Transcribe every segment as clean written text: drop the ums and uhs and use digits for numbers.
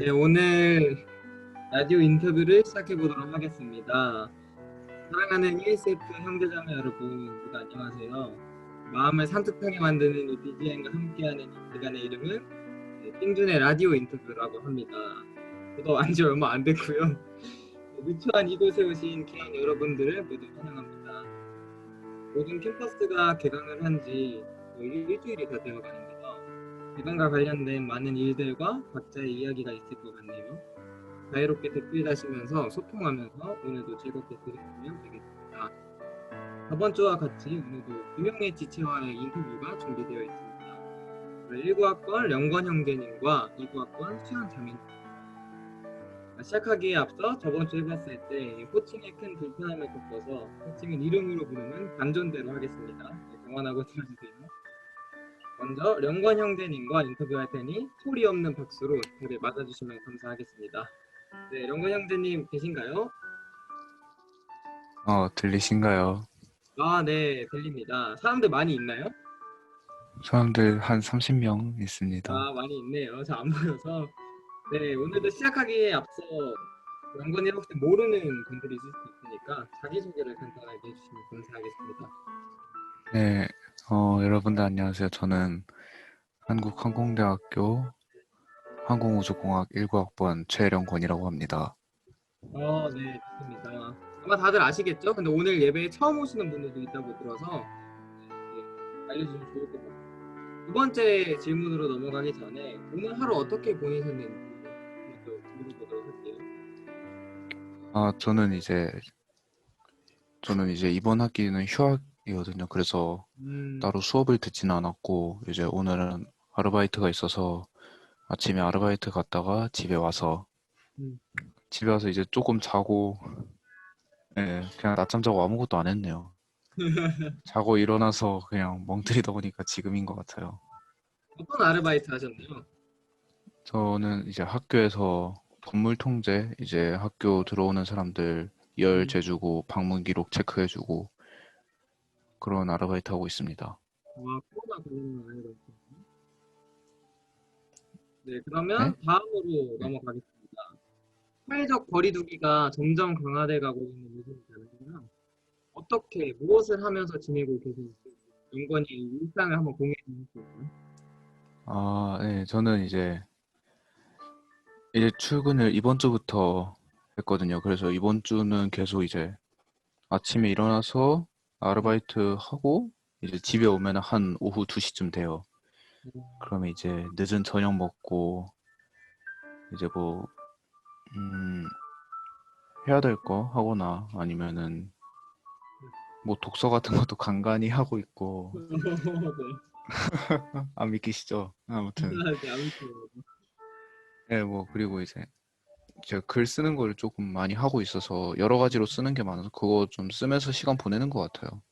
네, 오늘 라디오 인터뷰를 시작해 보도록 하겠습니다. 사랑하는 ESF 형제자매 여러분, 모두 안녕하세요. 마음을 산뜻하게 만드는 이 BGM과 함께하는 이 시간의 이름은 띵준의 라디오 인터뷰라고 합니다. 저도 안지 얼마 안 됐고요. 누추한 이곳에 오신 귀한 여러분들을 모두 환영합니다. 모든 캠퍼스가 개강을 한 지 거의 일주일이 다 되어가는데요. 개강과 관련된 많은 일들과 각자의 이야기가 있을 것 같네요. 자유롭게 댓글 다시면서 소통하면서 오늘도 즐겁게 들으시면 되겠습니다. 저번 주와 같이 오늘도 두 명의 지체와의 인터뷰가 준비되어 있습니다. 19학번 영권 형제님과 29학번 수현 자매님. 시작하기에 앞서 저번 주 해봤을 때 호칭에 큰 불편함을 겪어서 호칭은 이름으로 부르는 반전대로 하겠습니다. 감안하고 들어주세요. 먼저 영권 형제님과 인터뷰할 테니 소리 없는 박수로 다들 맞아주시면 감사하겠습니다. 네, 영권 형제님 계신가요? 들리신가요? 아, 네, 들립니다. 사람들 많이 있나요? 사람들 한 30명 있습니다. 아, 많이 있네요. 저 안 보여서. 네, 오늘도 시작하기에 앞서 영권이 혹시 모르는 분들이 있을 수 있으니까 자기소개를 간단하게 해주시면 감사하겠습니다. 네, 여러분들 안녕하세요. 저는 한국항공대학교 항공우주공학 19학번 최령권이라고 합니다. 네, 좋습니다. 아마 다들 아시겠죠? 근데 오늘 예배에 처음 오시는 분들도 있다고 들어서 알려주시면 좋을 것 같아요. 두 번째 질문으로 넘어가기 전에 오늘 하루 어떻게 보내셨는지 먼저 물어보도록 할게요. 저는 이제 이번 학기는 휴학이거든요. 그래서 따로 수업을 듣지는 않았고, 이제 오늘은 아르바이트가 있어서 아침에 아르바이트 갔다가 집에 와서 이제 조금 자고, 예, 그냥 낮잠 자고 아무것도 안 했네요. 자고 일어나서 그냥 멍 때리다 보니까 지금인 것 같아요. 어떤 아르바이트 하셨나요? 저는 이제 학교에서 건물 통제, 이제 학교 들어오는 사람들 열 재주고 방문 기록 체크해주고 그런 아르바이트 하고 있습니다. 코로나 걸린 아르바이트. 네, 네? 그러면 다음으로 네. 넘어가겠습니다. 사회적 거리두기가 점점 강화돼 가고 있는 요즘이잖아요. 어떻게 무엇을 하면서 지내고 계신지 연관이 일상을 한번 공유해 주실 수 있나요? 네. 저는 이제 출근을 이번 주부터 했거든요. 그래서 이번 주는 계속 이제 아침에 일어나서 아르바이트 하고 이제 집에 오면 한 오후 2시쯤 돼요. 그러면 이제 늦은 저녁 먹고 이제 해야 될 거 하거나 아니면은 뭐 독서 같은 것도 간간히 하고 있고. 안 믿기시죠? 아무튼 네, 아무튼 네, 그리고 이제 제가 글 쓰는 걸 조금 많이 하고 있어서 여러 가지로 쓰는 게 많아서 그거 좀 쓰면서 시간 보내는 것 같아요.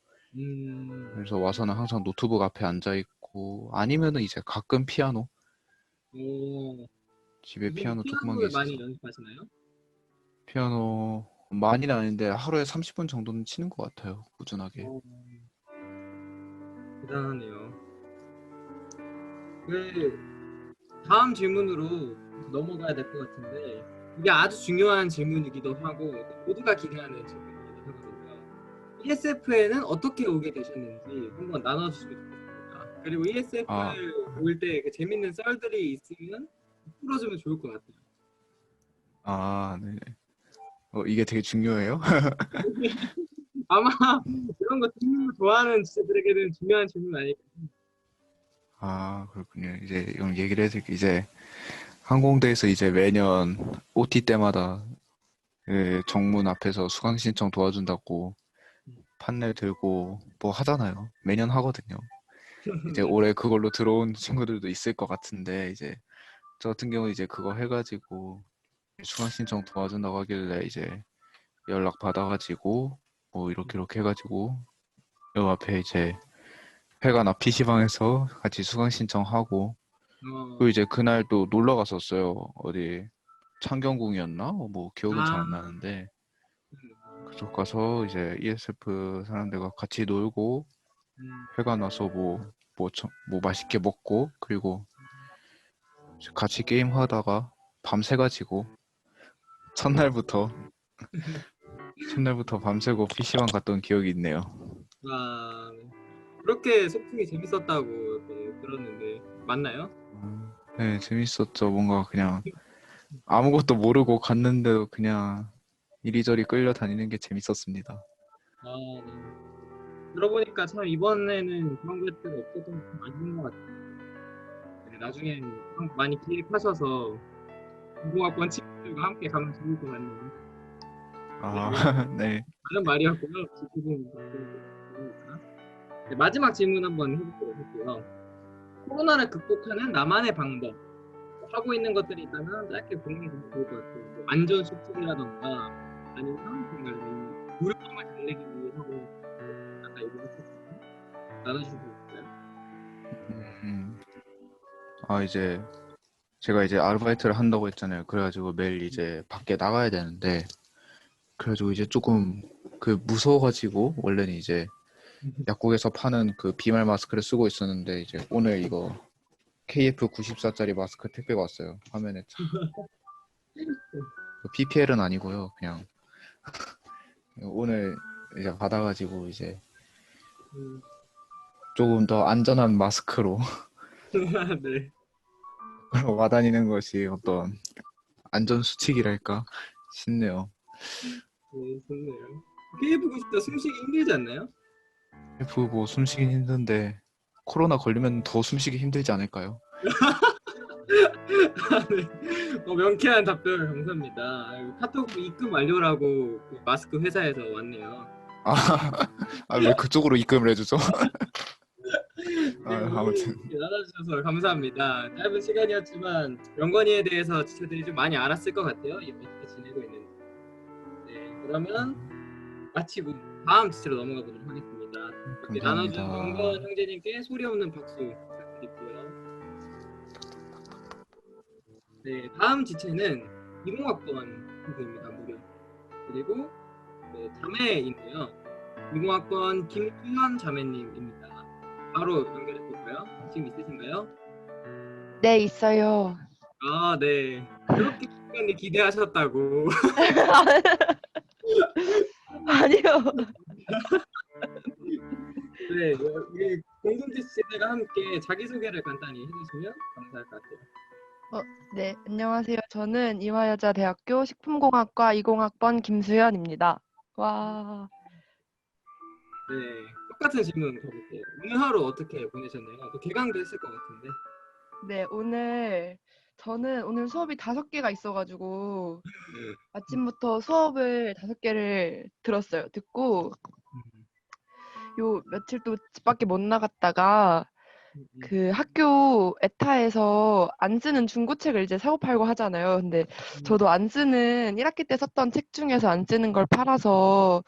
그래서 와서는 항상 노트북 앞에 앉아 있고 아니면은 이제 가끔 피아노, 집에 요즘 피아노 조그만 게 피아노를 많이 있어서 연습하시나요? 피아노 많이는 아닌데 하루에 30분 정도는 치는 것 같아요, 꾸준하게. 어, 대단하네요. 그 다음 질문으로 넘어가야 될 것 같은데 이게 아주 중요한 질문이기도 하고 모두가 기대하는 질문이기도 하거든요. ESF에는 어떻게 오게 되셨는지 한번 나눠주시면 좋겠습니다. 그리고 아, ESF를 올 때 그 재밌는 썰들이 있으면 풀어주면 좋을 것 같아요. 네. 이게 되게 중요해요? 아마 이런 거 듣는 거 좋아하는 지체들에게는 중요한 질문 아닐까. 그렇군요. 이제 이런 얘기를 해드릴게요. 이제 항공대에서 이제 매년 OT 때마다 그 정문 앞에서 수강 신청 도와준다고 판넬 들고 뭐 하잖아요. 매년 하거든요. 이제 네. 올해 그걸로 들어온 친구들도 있을 것 같은데 이제 저 같은 경우 이제 그거 해가지고 수강 신청 도와준다고 하길래 이제 연락 받아가지고 뭐 이렇게 해가지고 요 앞에 이제 회관 앞 PC방에서 같이 수강 신청하고 또 어, 이제 그날 또 놀러 갔었어요. 어디 창경궁이었나? 뭐 기억은 잘 안 아, 나는데 그쪽 가서 이제 ESF 사람들과 같이 놀고 회관 와서 뭐 맛있게 먹고 그리고 같이 게임 하다가 밤새가지고 첫날부터 첫날부터 밤새고 PC방 갔던 기억이 있네요. 아, 네. 그렇게 소풍이 재밌었다고 이렇게 들었는데 맞나요? 네, 재밌었죠. 뭔가 그냥 아무것도 모르고 갔는데도 그냥 이리저리 끌려다니는 게 재밌었습니다. 아, 네. 들어보니까 참 이번에는 그런 것들이 없어서 좀 아쉬운 것 같아요. 네, 나중에 많이 기획하셔서 공부학번 친구들과 함께 가면 좋을 것 같네요. 아, 네, 네. 다른 말이었고요. 지금 바쁘니까. 네, 마지막 질문 한번 해보도록 할게요. 코로나를 극복하는 나만의 방법 하고 있는 것들이 있다면 짧게 공유해 주면 좋을 것 같아요. 뭐 안전 수칙이라던가 아니면 정말 이 무료감을 달래기 위해 하고 아까 얘기했었잖아요. 나눠주실 수 있어요? 음, 이제 제가 이제 아르바이트를 한다고 했잖아요. 그래가지고 매일 이제 밖에 나가야 되는데, 그래가지고 이제 조금 그 무서워가지고 원래는 이제 약국에서 파는 그 비말 마스크를 쓰고 있었는데 이제 오늘 이거 KF94짜리 마스크 택배가 왔어요. 화면에 참. PPL은 아니고요. 그냥 오늘 이제 받아가지고 이제 음, 조금 더 안전한 마스크로 네, 와다니는 것이 어떤 안전 수칙이랄까 싶네요. 네, 좋네요. 피해보고 싶다 숨쉬기 힘들지 않나요? 뭐 숨쉬긴 힘든데 코로나 걸리면 더 숨쉬기 힘들지 않을까요? 네. 명쾌한 답변 감사합니다. 아유, 카톡 입금 완료라고 그 마스크 회사에서 왔네요. 아, 왜 그쪽으로 입금을 해주죠? 네, 오늘 아무튼 이렇게 나눠주셔서 감사합니다. 짧은 시간이었지만 영건이에 대해서 지체들이 좀 많이 알았을 것 같아요. 어떻게 지내고 있는지. 네, 그러면 마치고 다음 지체로 넘어가 보도록 하겠습니다. 이렇게 나눠준 감사합니다. 영건 형제님께 소리 없는 박수 부탁드리고요. 네, 다음 지체는 20학번 후보입니다. 무려. 그리고 네, 자매인데요. 20학번 김수현 자매님입니다. 바로 연결해 볼까요? 지금 있으신가요? 네, 있어요. 아, 네. 그렇게 시간이 기대하셨다고. 아니요. 네, 우리 공동지 씨들과 함께 자기소개를 간단히 해주시면 감사할 것 같아요. 네, 안녕하세요. 저는 이화여자대학교 식품공학과 20학번 김수현입니다. 와, 네, 똑같은 질문 가볼게요. 오늘 하루 어떻게 보내셨나요? 또 개강도 했을 것 같은데. 네, 저는 오늘 수업이 5개가 있어가지고 네. 아침부터 수업을 5개를 들었어요. 듣고 요 며칠 또 집 밖에 못 나갔다가 그 학교 에타에서 안 쓰는 중고책을 이제 사고 팔고 하잖아요. 근데 저도 안 쓰는 1학기 때 썼던 책 중에서 안 쓰는 걸 팔아서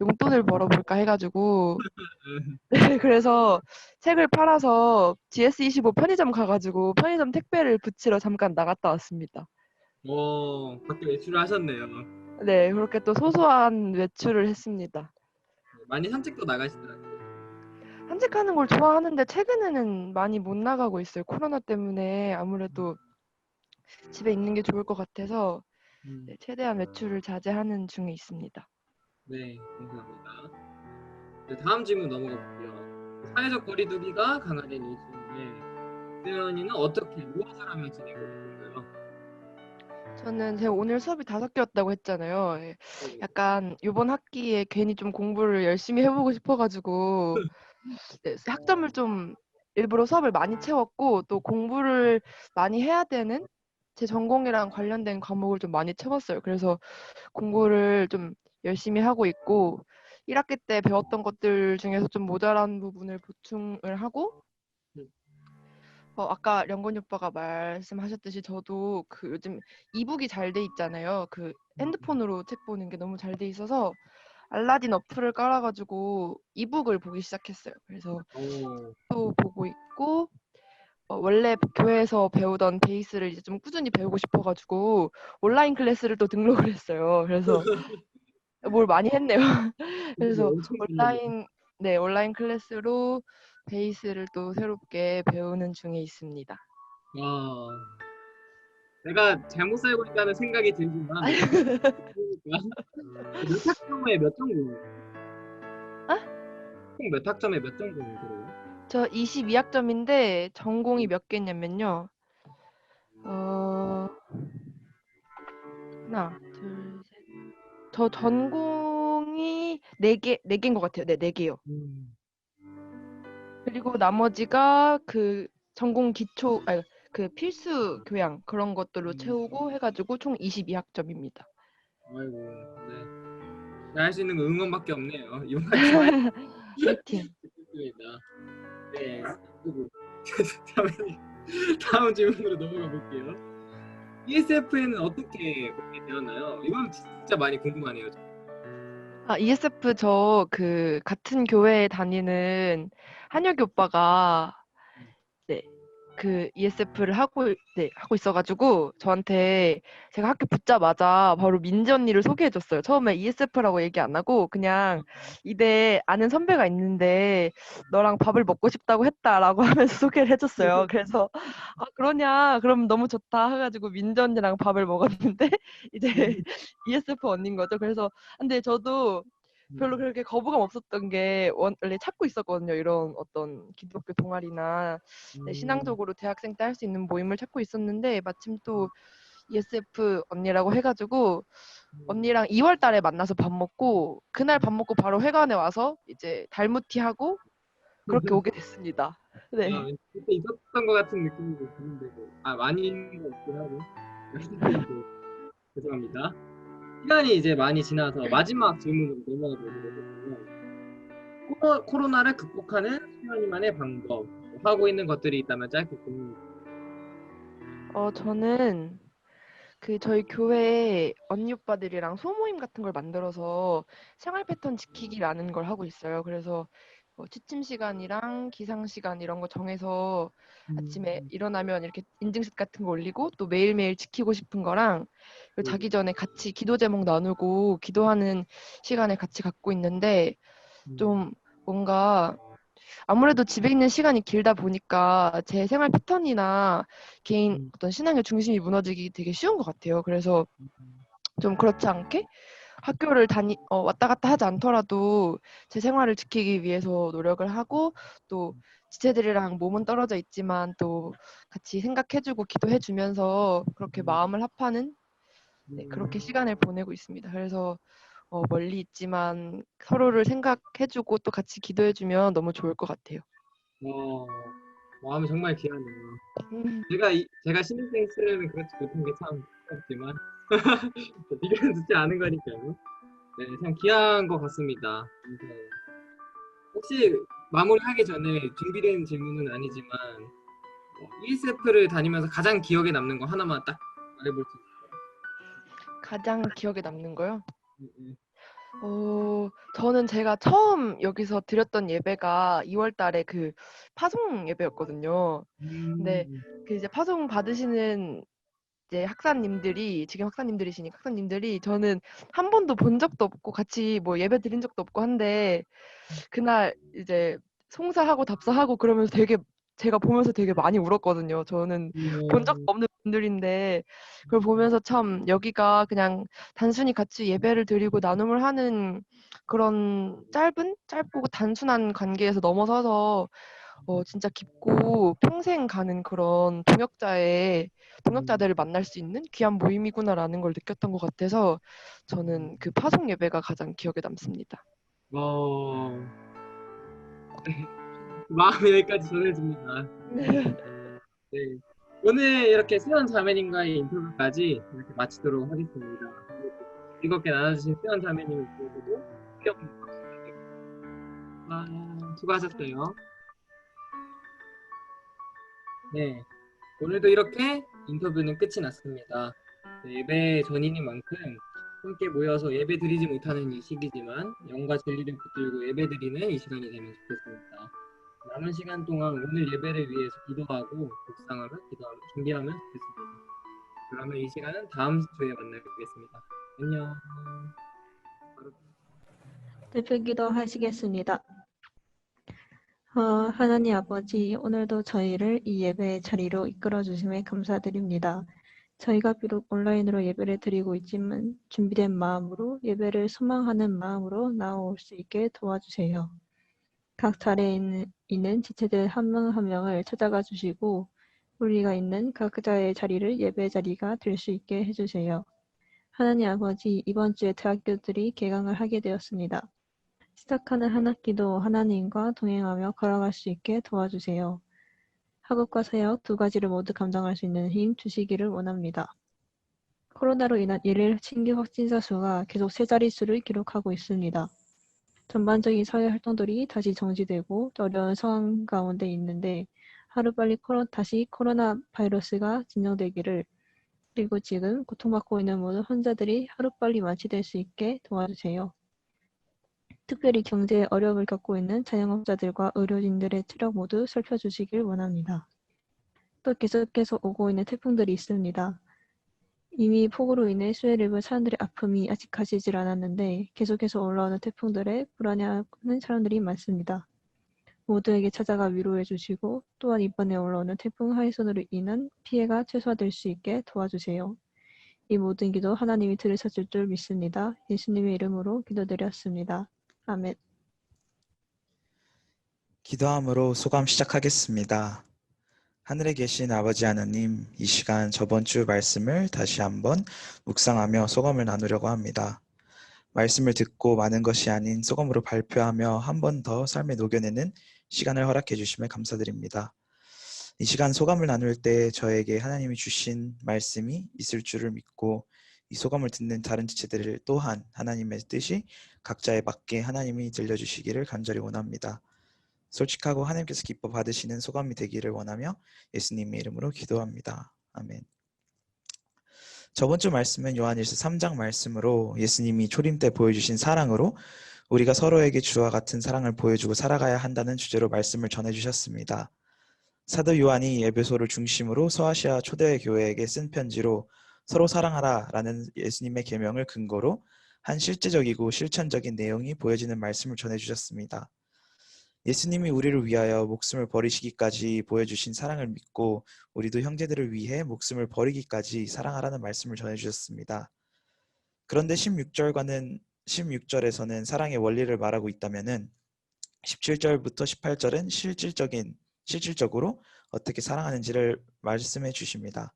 용돈을 벌어볼까 해가지고 네, 그래서 책을 팔아서 GS25 편의점 가가지고 편의점 택배를 붙이러 잠깐 나갔다 왔습니다. 밖에 외출을 하셨네요. 네, 그렇게 또 소소한 외출을 했습니다. 많이 산책도 나가시더라고요. 산책하는 걸 좋아하는데 최근에는 많이 못 나가고 있어요. 코로나 때문에 아무래도 집에 있는 게 좋을 것 같아서 네, 최대한 외출을 자제하는 중에 있습니다. 네, 감사합니다. 네, 다음 질문 넘어가 볼게요. 사회적 거리두기가 강화된 이 시기에 수연이는 어떻게 무엇을 하며 지내고 있는가요? 제가 오늘 수업이 5개였다고 했잖아요. 예, 약간 이번 학기에 괜히 좀 공부를 열심히 해보고 싶어가지고 네, 학점을 좀 일부러 수업을 많이 채웠고 또 공부를 많이 해야 되는 제 전공이랑 관련된 과목을 좀 많이 채웠어요. 그래서 공부를 좀 열심히 하고 있고 1학기 때 배웠던 것들 중에서 좀 모자란 부분을 보충을 하고 아까 령건이 오빠가 말씀하셨듯이 저도 그 요즘 이북이 잘 돼 있잖아요. 그 핸드폰으로 책 보는 게 너무 잘 돼 있어서 알라딘 어플을 깔아가지고 이북을 보기 시작했어요. 그래서 오, 또 보고 있고 원래 교회에서 배우던 베이스를 이제 좀 꾸준히 배우고 싶어가지고 온라인 클래스를 또 등록을 했어요. 그래서 뭘 많이 했네요. 그래서 엄청 좋네요. 온라인 클래스로 베이스를 또 새롭게 배우는 중에 있습니다. 와, 내가 잘못 살고 있다는 생각이 들지만 몇 학점에 몇 전공이에요? 총 몇 학점에 몇 전공이 들어요? 저 22학점인데 전공이 몇 개냐면요. 하나, 둘, 셋. 저 전공이 4개인 것 같아요. 네, 4개요. 그리고 나머지가 그 전공 기초, 아니, 그 필수 교양 그런 것들로 채우고 해가지고 총 22학점입니다. 아이고, 네. 할 수 있는 건 응원밖에 없네요. 이번 화이팅! 좋습니다. 네. 그리고 다음 질문으로 넘어가 볼게요. ESF에는 어떻게 보게 되었나요? 이건 진짜 많이 궁금하네요. ESF 저 그 같은 교회에 다니는 한혁이 오빠가 네, 그 ESF를 하고 있어가지고 저한테 제가 학교 붙자마자 바로 민지 언니를 소개해줬어요. 처음에 ESF라고 얘기 안 하고 그냥 이대 아는 선배가 있는데 너랑 밥을 먹고 싶다고 했다라고 하면서 소개를 해줬어요. 그래서 그러냐? 그럼 너무 좋다 해가지고 민지 언니랑 밥을 먹었는데 이제 ESF 언니인 거죠. 그래서 근데 저도 별로 그렇게 거부감 없었던 게 원래 찾고 있었거든요. 이런 어떤 기독교 동아리나 신앙적으로 대학생 때 할 수 있는 모임을 찾고 있었는데 마침 또 ESF 언니라고 해가지고 언니랑 2월 달에 만나서 밥 먹고 그날 밥 먹고 바로 회관에 와서 이제 달무티 하고 그렇게 오게 됐습니다. 네. 그때 있었던 것 같은 느낌이 드는데 많이 있는 거 없긴 하고 죄송합니다. 시간이 이제 많이 지나서 마지막 질문으로 넘어가 보겠습니다. 코로나를 극복하는 수연이만의 방법 하고 있는 것들이 있다면 짧게 공유해 주세요. 저는 그 저희 교회 언니 오빠들이랑 소모임 같은 걸 만들어서 생활 패턴 지키기라는 걸 하고 있어요. 그래서 취침 시간이랑 기상 시간 이런 거 정해서 아침에 일어나면 이렇게 인증샷 같은 거 올리고 또 매일매일 지키고 싶은 거랑 그리고 자기 전에 같이 기도 제목 나누고 기도하는 시간을 같이 갖고 있는데 좀 뭔가 아무래도 집에 있는 시간이 길다 보니까 제 생활 패턴이나 개인 어떤 신앙의 중심이 무너지기 되게 쉬운 것 같아요. 그래서 좀 그렇지 않게 학교를 왔다 갔다 하지 않더라도 제 생활을 지키기 위해서 노력을 하고 또 지체들이랑 몸은 떨어져 있지만 또 같이 생각해주고 기도해주면서 그렇게 마음을 합하는 그렇게 시간을 보내고 있습니다. 그래서 멀리 있지만 서로를 생각해주고 또 같이 기도해주면 너무 좋을 것 같아요. 마음이 정말 귀하네요. 제가 신입생 시절에는 그렇지 못한 게 참 부끄럽지만 비교는 듣지 않은 거니까요. 네, 참 귀한 것 같습니다. 혹시 마무리하기 전에 준비된 질문은 아니지만 ESF를 다니면서 가장 기억에 남는 거 하나만 딱 말해볼 수 있어요? 가장 기억에 남는 거요? 네. 저는 제가 처음 여기서 드렸던 예배가 2월 달에 그 파송 예배였거든요. 근데 그 이제 파송 받으시는 이제 지금 학사님들이시니까 학사님들이 저는 한 번도 본 적도 없고 같이 뭐 예배 드린 적도 없고 한데 그날 이제 송사하고 답사하고 그러면서 제가 보면서 되게 많이 울었거든요. 저는 본 적도 없는 분들인데 그걸 보면서 참 여기가 그냥 단순히 같이 예배를 드리고 나눔을 하는 그런 짧고 단순한 관계에서 넘어서서 진짜 깊고 평생 가는 그런 동역자들을 만날 수 있는 귀한 모임이구나라는 걸 느꼈던 것 같아서 저는 그 파송 예배가 가장 기억에 남습니다. 마음이 여기까지 전해집니다. 네. 오늘 이렇게 수연 자매님과의 인터뷰까지 이렇게 마치도록 하겠습니다. 즐겁게 나눠주신 수연 자매님께서도 수고하셨어요. 네, 오늘도 이렇게 인터뷰는 끝이 났습니다. 예배 전인인 만큼 함께 모여서 예배 드리지 못하는 이 시기지만 영과 진리를 붙들고 예배 드리는 이 시간이 되면 좋겠습니다. 남은 시간 동안 오늘 예배를 위해서 기도하고 묵상하며 준비하면 좋겠습니다. 그러면 이 시간은 다음 주에 만나뵙겠습니다. 안녕. 대표기도 하시겠습니다. 하나님 아버지, 오늘도 저희를 이 예배의 자리로 이끌어 주심에 감사드립니다. 저희가 비록 온라인으로 예배를 드리고 있지만 준비된 마음으로 예배를 소망하는 마음으로 나올 수 있게 도와주세요. 각 자리에 있는 지체들 한 명 한 명을 찾아가 주시고 우리가 있는 각자의 자리를 예배 자리가 될 수 있게 해주세요. 하나님 아버지, 이번 주에 대학교들이 개강을 하게 되었습니다. 시작하는 한 학기도 하나님과 동행하며 걸어갈 수 있게 도와주세요. 학업과 사역 두 가지를 모두 감당할 수 있는 힘 주시기를 원합니다. 코로나로 인한 일일 신규 확진자 수가 계속 세 자릿수를 기록하고 있습니다. 전반적인 사회 활동들이 다시 정지되고 어려운 상황 가운데 있는데 하루빨리 다시 코로나 바이러스가 진정되기를, 그리고 지금 고통받고 있는 모든 환자들이 하루빨리 완치될 수 있게 도와주세요. 특별히 경제에 어려움을 겪고 있는 자영업자들과 의료진들의 체력 모두 살펴주시길 원합니다. 또 계속해서 오고 있는 태풍들이 있습니다. 이미 폭우로 인해 수해를 입은 사람들의 아픔이 아직 가시질 않았는데 계속해서 올라오는 태풍들에 불안해하는 사람들이 많습니다. 모두에게 찾아가 위로해 주시고 또한 이번에 올라오는 태풍 하이손으로 인한 피해가 최소화될 수 있게 도와주세요. 이 모든 기도 하나님이 들으셨을 줄 믿습니다. 예수님의 이름으로 기도드렸습니다. 아멘. 기도함으로 소감 시작하겠습니다. 하늘에 계신 아버지 하나님, 이 시간 저번 주 말씀을 다시 한번 묵상하며 소감을 나누려고 합니다. 말씀을 듣고 많은 것이 아닌 소감으로 발표하며 한 번 더 삶에 녹여내는 시간을 허락해 주심에 감사드립니다. 이 시간 소감을 나눌 때 저에게 하나님이 주신 말씀이 있을 줄을 믿고 이 소감을 듣는 다른 지체들 또한 하나님의 뜻이 각자에 맞게 하나님이 들려주시기를 간절히 원합니다. 솔직하고 하나님께서 기뻐 받으시는 소감이 되기를 원하며 예수님의 이름으로 기도합니다. 아멘. 저번 주 말씀은 요한일서 3장 말씀으로 예수님이 초림 때 보여주신 사랑으로 우리가 서로에게 주와 같은 사랑을 보여주고 살아가야 한다는 주제로 말씀을 전해주셨습니다. 사도 요한이 에베소를 중심으로 소아시아 초대 교회에게 쓴 편지로 서로 사랑하라 라는 예수님의 계명을 근거로 한 실제적이고 실천적인 내용이 보여지는 말씀을 전해주셨습니다. 예수님이 우리를 위하여 목숨을 버리시기까지 보여주신 사랑을 믿고 우리도 형제들을 위해 목숨을 버리기까지 사랑하라는 말씀을 전해주셨습니다. 그런데 16절에서는 사랑의 원리를 말하고 있다면은 17절부터 18절은 실질적으로 어떻게 사랑하는지를 말씀해 주십니다.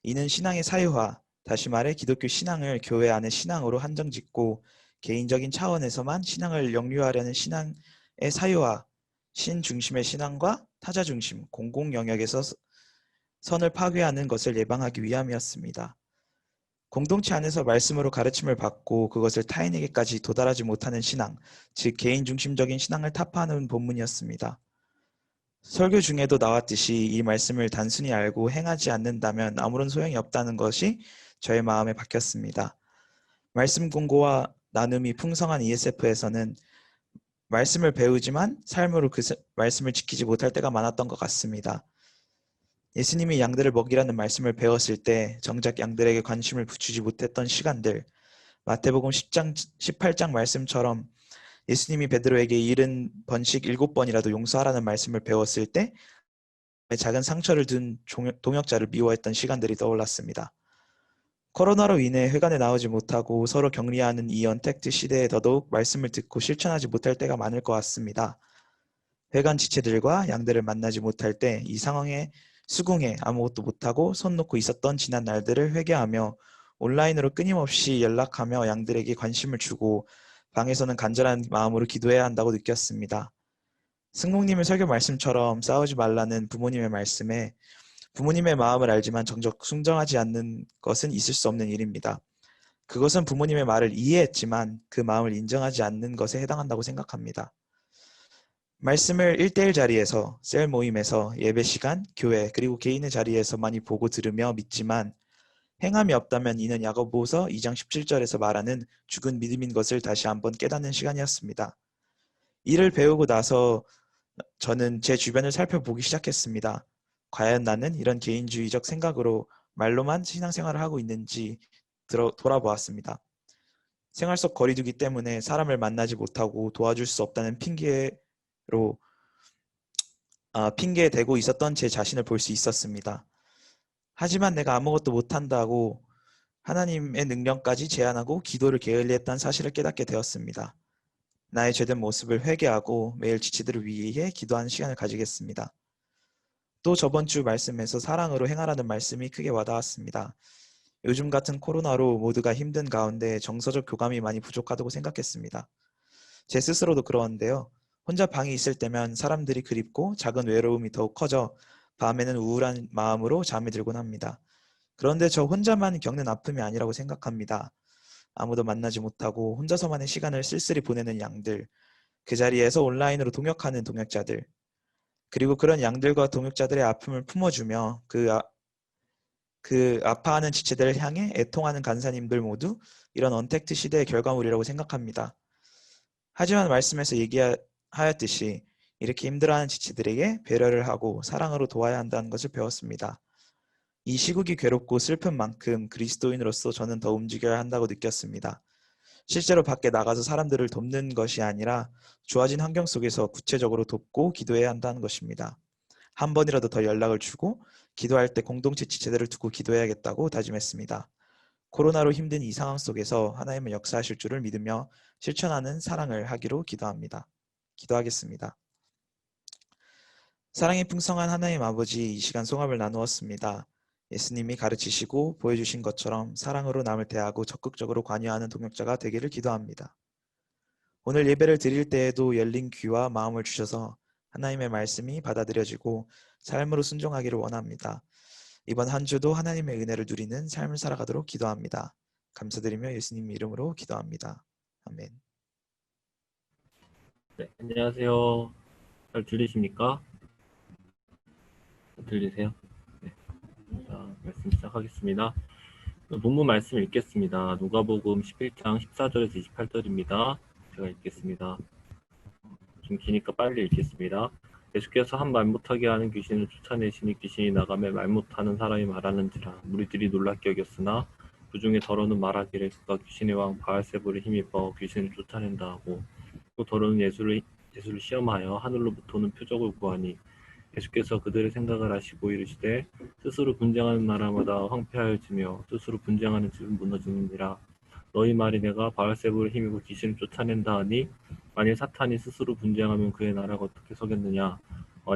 이는 신앙의 사유화, 다시 말해 기독교 신앙을 교회 안의 신앙으로 한정짓고 개인적인 차원에서만 신앙을 영유하려는 신앙의 사유화, 신 중심의 신앙과 타자 중심, 공공 영역에서 선을 파괴하는 것을 예방하기 위함이었습니다. 공동체 안에서 말씀으로 가르침을 받고 그것을 타인에게까지 도달하지 못하는 신앙, 즉 개인 중심적인 신앙을 타파하는 본문이었습니다. 설교 중에도 나왔듯이 이 말씀을 단순히 알고 행하지 않는다면 아무런 소용이 없다는 것이 저의 마음에 박혔습니다. 말씀 공고와 나눔이 풍성한 ESF에서는 말씀을 배우지만 삶으로 그 말씀을 지키지 못할 때가 많았던 것 같습니다. 예수님이 양들을 먹이라는 말씀을 배웠을 때 정작 양들에게 관심을 붙이지 못했던 시간들, 마태복음 10장, 18장 말씀처럼 예수님이 베드로에게 70번씩 7번이라도 용서하라는 말씀을 배웠을 때 작은 상처를 둔 동역자를 미워했던 시간들이 떠올랐습니다. 코로나로 인해 회관에 나오지 못하고 서로 격리하는 이 언택트 시대에 더더욱 말씀을 듣고 실천하지 못할 때가 많을 것 같습니다. 회관 지체들과 양들을 만나지 못할 때 이 상황에 수긍해 아무것도 못하고 손 놓고 있었던 지난 날들을 회개하며 온라인으로 끊임없이 연락하며 양들에게 관심을 주고 방에서는 간절한 마음으로 기도해야 한다고 느꼈습니다. 승목님의 설교 말씀처럼 싸우지 말라는 부모님의 말씀에 부모님의 마음을 알지만 정작 순종하지 않는 것은 있을 수 없는 일입니다. 그것은 부모님의 말을 이해했지만 그 마음을 인정하지 않는 것에 해당한다고 생각합니다. 말씀을 1대1 자리에서, 셀 모임에서, 예배 시간, 교회, 그리고 개인의 자리에서 많이 보고 들으며 믿지만 행함이 없다면 이는 야고보서 2장 17절에서 말하는 죽은 믿음인 것을 다시 한번 깨닫는 시간이었습니다. 이를 배우고 나서 저는 제 주변을 살펴보기 시작했습니다. 과연 나는 이런 개인주의적 생각으로 말로만 신앙생활을 하고 있는지 돌아보았습니다. 생활 속 거리두기 때문에 사람을 만나지 못하고 도와줄 수 없다는 핑계에 대고 있었던 제 자신을 볼 수 있었습니다. 하지만 내가 아무것도 못한다고 하나님의 능력까지 제한하고 기도를 게을리했다는 사실을 깨닫게 되었습니다. 나의 죄된 모습을 회개하고 매일 지체들을 위해 기도하는 시간을 가지겠습니다. 또 저번 주 말씀에서 사랑으로 행하라는 말씀이 크게 와닿았습니다. 요즘 같은 코로나로 모두가 힘든 가운데 정서적 교감이 많이 부족하다고 생각했습니다. 제 스스로도 그러한데요. 혼자 방에 있을 때면 사람들이 그립고 작은 외로움이 더욱 커져 밤에는 우울한 마음으로 잠이 들곤 합니다. 그런데 저 혼자만 겪는 아픔이 아니라고 생각합니다. 아무도 만나지 못하고 혼자서만의 시간을 쓸쓸히 보내는 양들, 그 자리에서 온라인으로 동역하는 동역자들, 그리고 그런 양들과 동역자들의 아픔을 품어주며 그 아파하는 지체들을 향해 애통하는 간사님들 모두 이런 언택트 시대의 결과물이라고 생각합니다. 하지만 말씀에서 얘기하였듯이 이렇게 힘들어하는 지체들에게 배려를 하고 사랑으로 도와야 한다는 것을 배웠습니다. 이 시국이 괴롭고 슬픈 만큼 그리스도인으로서 저는 더 움직여야 한다고 느꼈습니다. 실제로 밖에 나가서 사람들을 돕는 것이 아니라 좋아진 환경 속에서 구체적으로 돕고 기도해야 한다는 것입니다. 한 번이라도 더 연락을 주고 기도할 때 공동체 지체들을 두고 기도해야겠다고 다짐했습니다. 코로나로 힘든 이 상황 속에서 하나님은 역사하실 줄을 믿으며 실천하는 사랑을 하기로 기도하겠습니다. 사랑이 풍성한 하나님 아버지, 이 시간 송합을 나누었습니다. 예수님이 가르치시고 보여주신 것처럼 사랑으로 남을 대하고 적극적으로 관여하는 동역자가 되기를 기도합니다. 오늘 예배를 드릴 때에도 열린 귀와 마음을 주셔서 하나님의 말씀이 받아들여지고 삶으로 순종하기를 원합니다. 이번 한 주도 하나님의 은혜를 누리는 삶을 살아가도록 기도합니다. 감사드리며 예수님 이름으로 기도합니다. 아멘. 네, 안녕하세요. 잘 들리십니까? 들리세요? 네. 자, 말씀 시작하겠습니다. 본문 말씀 읽겠습니다. 누가복음 11장 14절에서 28절입니다. 제가 읽겠습니다. 좀 기니까 빨리 읽겠습니다. 예수께서 한 말 못하게 하는 귀신을 쫓아내시니 귀신이 나가며 말 못하는 사람이 말하는지라. 무리들이 놀랍게 여겼으나 그 중에 더러는 말하기를 그가 귀신의 왕 바알세불에 힘입어 귀신을 쫓아낸다 하고, 또 더러는 예수를 시험하여 하늘로부터는 표적을 구하니 예수께서 그들의 생각을 아시고 이르시되 스스로 분쟁하는 나라마다 황폐하여지며 스스로 분쟁하는 집은 무너지느니라. 너희 말이 내가 바알세불을 힘입어 귀신을 쫓아낸다 하니 만일 사탄이 스스로 분쟁하면 그의 나라가 어떻게 서겠느냐.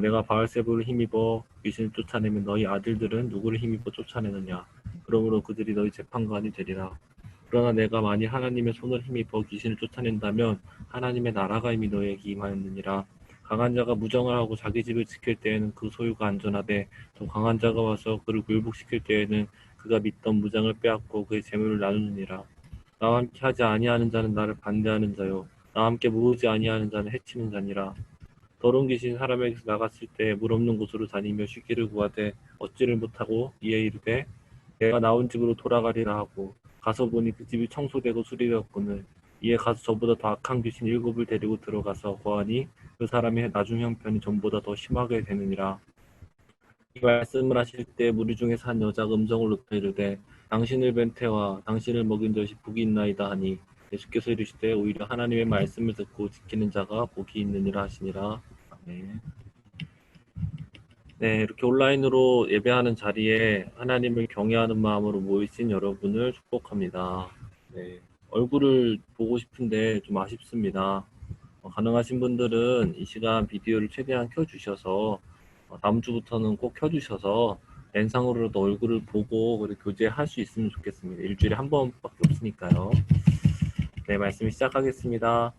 내가 바알세불을 힘입어 귀신을 쫓아내면 너희 아들들은 누구를 힘입어 쫓아내느냐. 그러므로 그들이 너희 재판관이 되리라. 그러나 내가 만일 하나님의 손을 힘입어 귀신을 쫓아낸다면 하나님의 나라가 이미 너희에게 임하였느니라. 강한 자가 무정을 하고 자기 집을 지킬 때에는 그 소유가 안전하되 또 강한 자가 와서 그를 굴복시킬 때에는 그가 믿던 무장을 빼앗고 그의 재물을 나누느니라. 나와 함께 하지 아니하는 자는 나를 반대하는 자요 나와 함께 모으지 아니하는 자는 해치는 자니라. 더러운 귀신이 사람에게서 나갔을 때 물 없는 곳으로 다니며 쉬기를 구하되 얻지를 못하고 이에 이르되 내가 나온 집으로 돌아가리라 하고 가서 보니 그 집이 청소되고 수리되었거늘 이에 가서 저보다 더 악한 귀신 7을 데리고 들어가서 거하니 그 사람의 나중 형편이 전보다 더 심하게 되느니라. 이 말씀을 하실 때 무리 중에서 한 여자가 음성을 높여 이르되 당신을 뵌 태와 당신을 먹인 젖이 복이 있나이다 하니 예수께서 이르시되 오히려 하나님의 말씀을 듣고 지키는 자가 복이 있느니라 하시니라. 아멘. 네, 이렇게 온라인으로 예배하는 자리에 하나님을 경외하는 마음으로 모이신 여러분을 축복합니다. 네, 얼굴을 보고 싶은데 좀 아쉽습니다. 가능하신 분들은 이 시간 비디오를 최대한 켜주셔서 다음 주부터는 꼭 켜주셔서 랜상으로도 얼굴을 보고 교제할 수 있으면 좋겠습니다. 일주일에 한 번밖에 없으니까요. 네, 말씀 시작하겠습니다.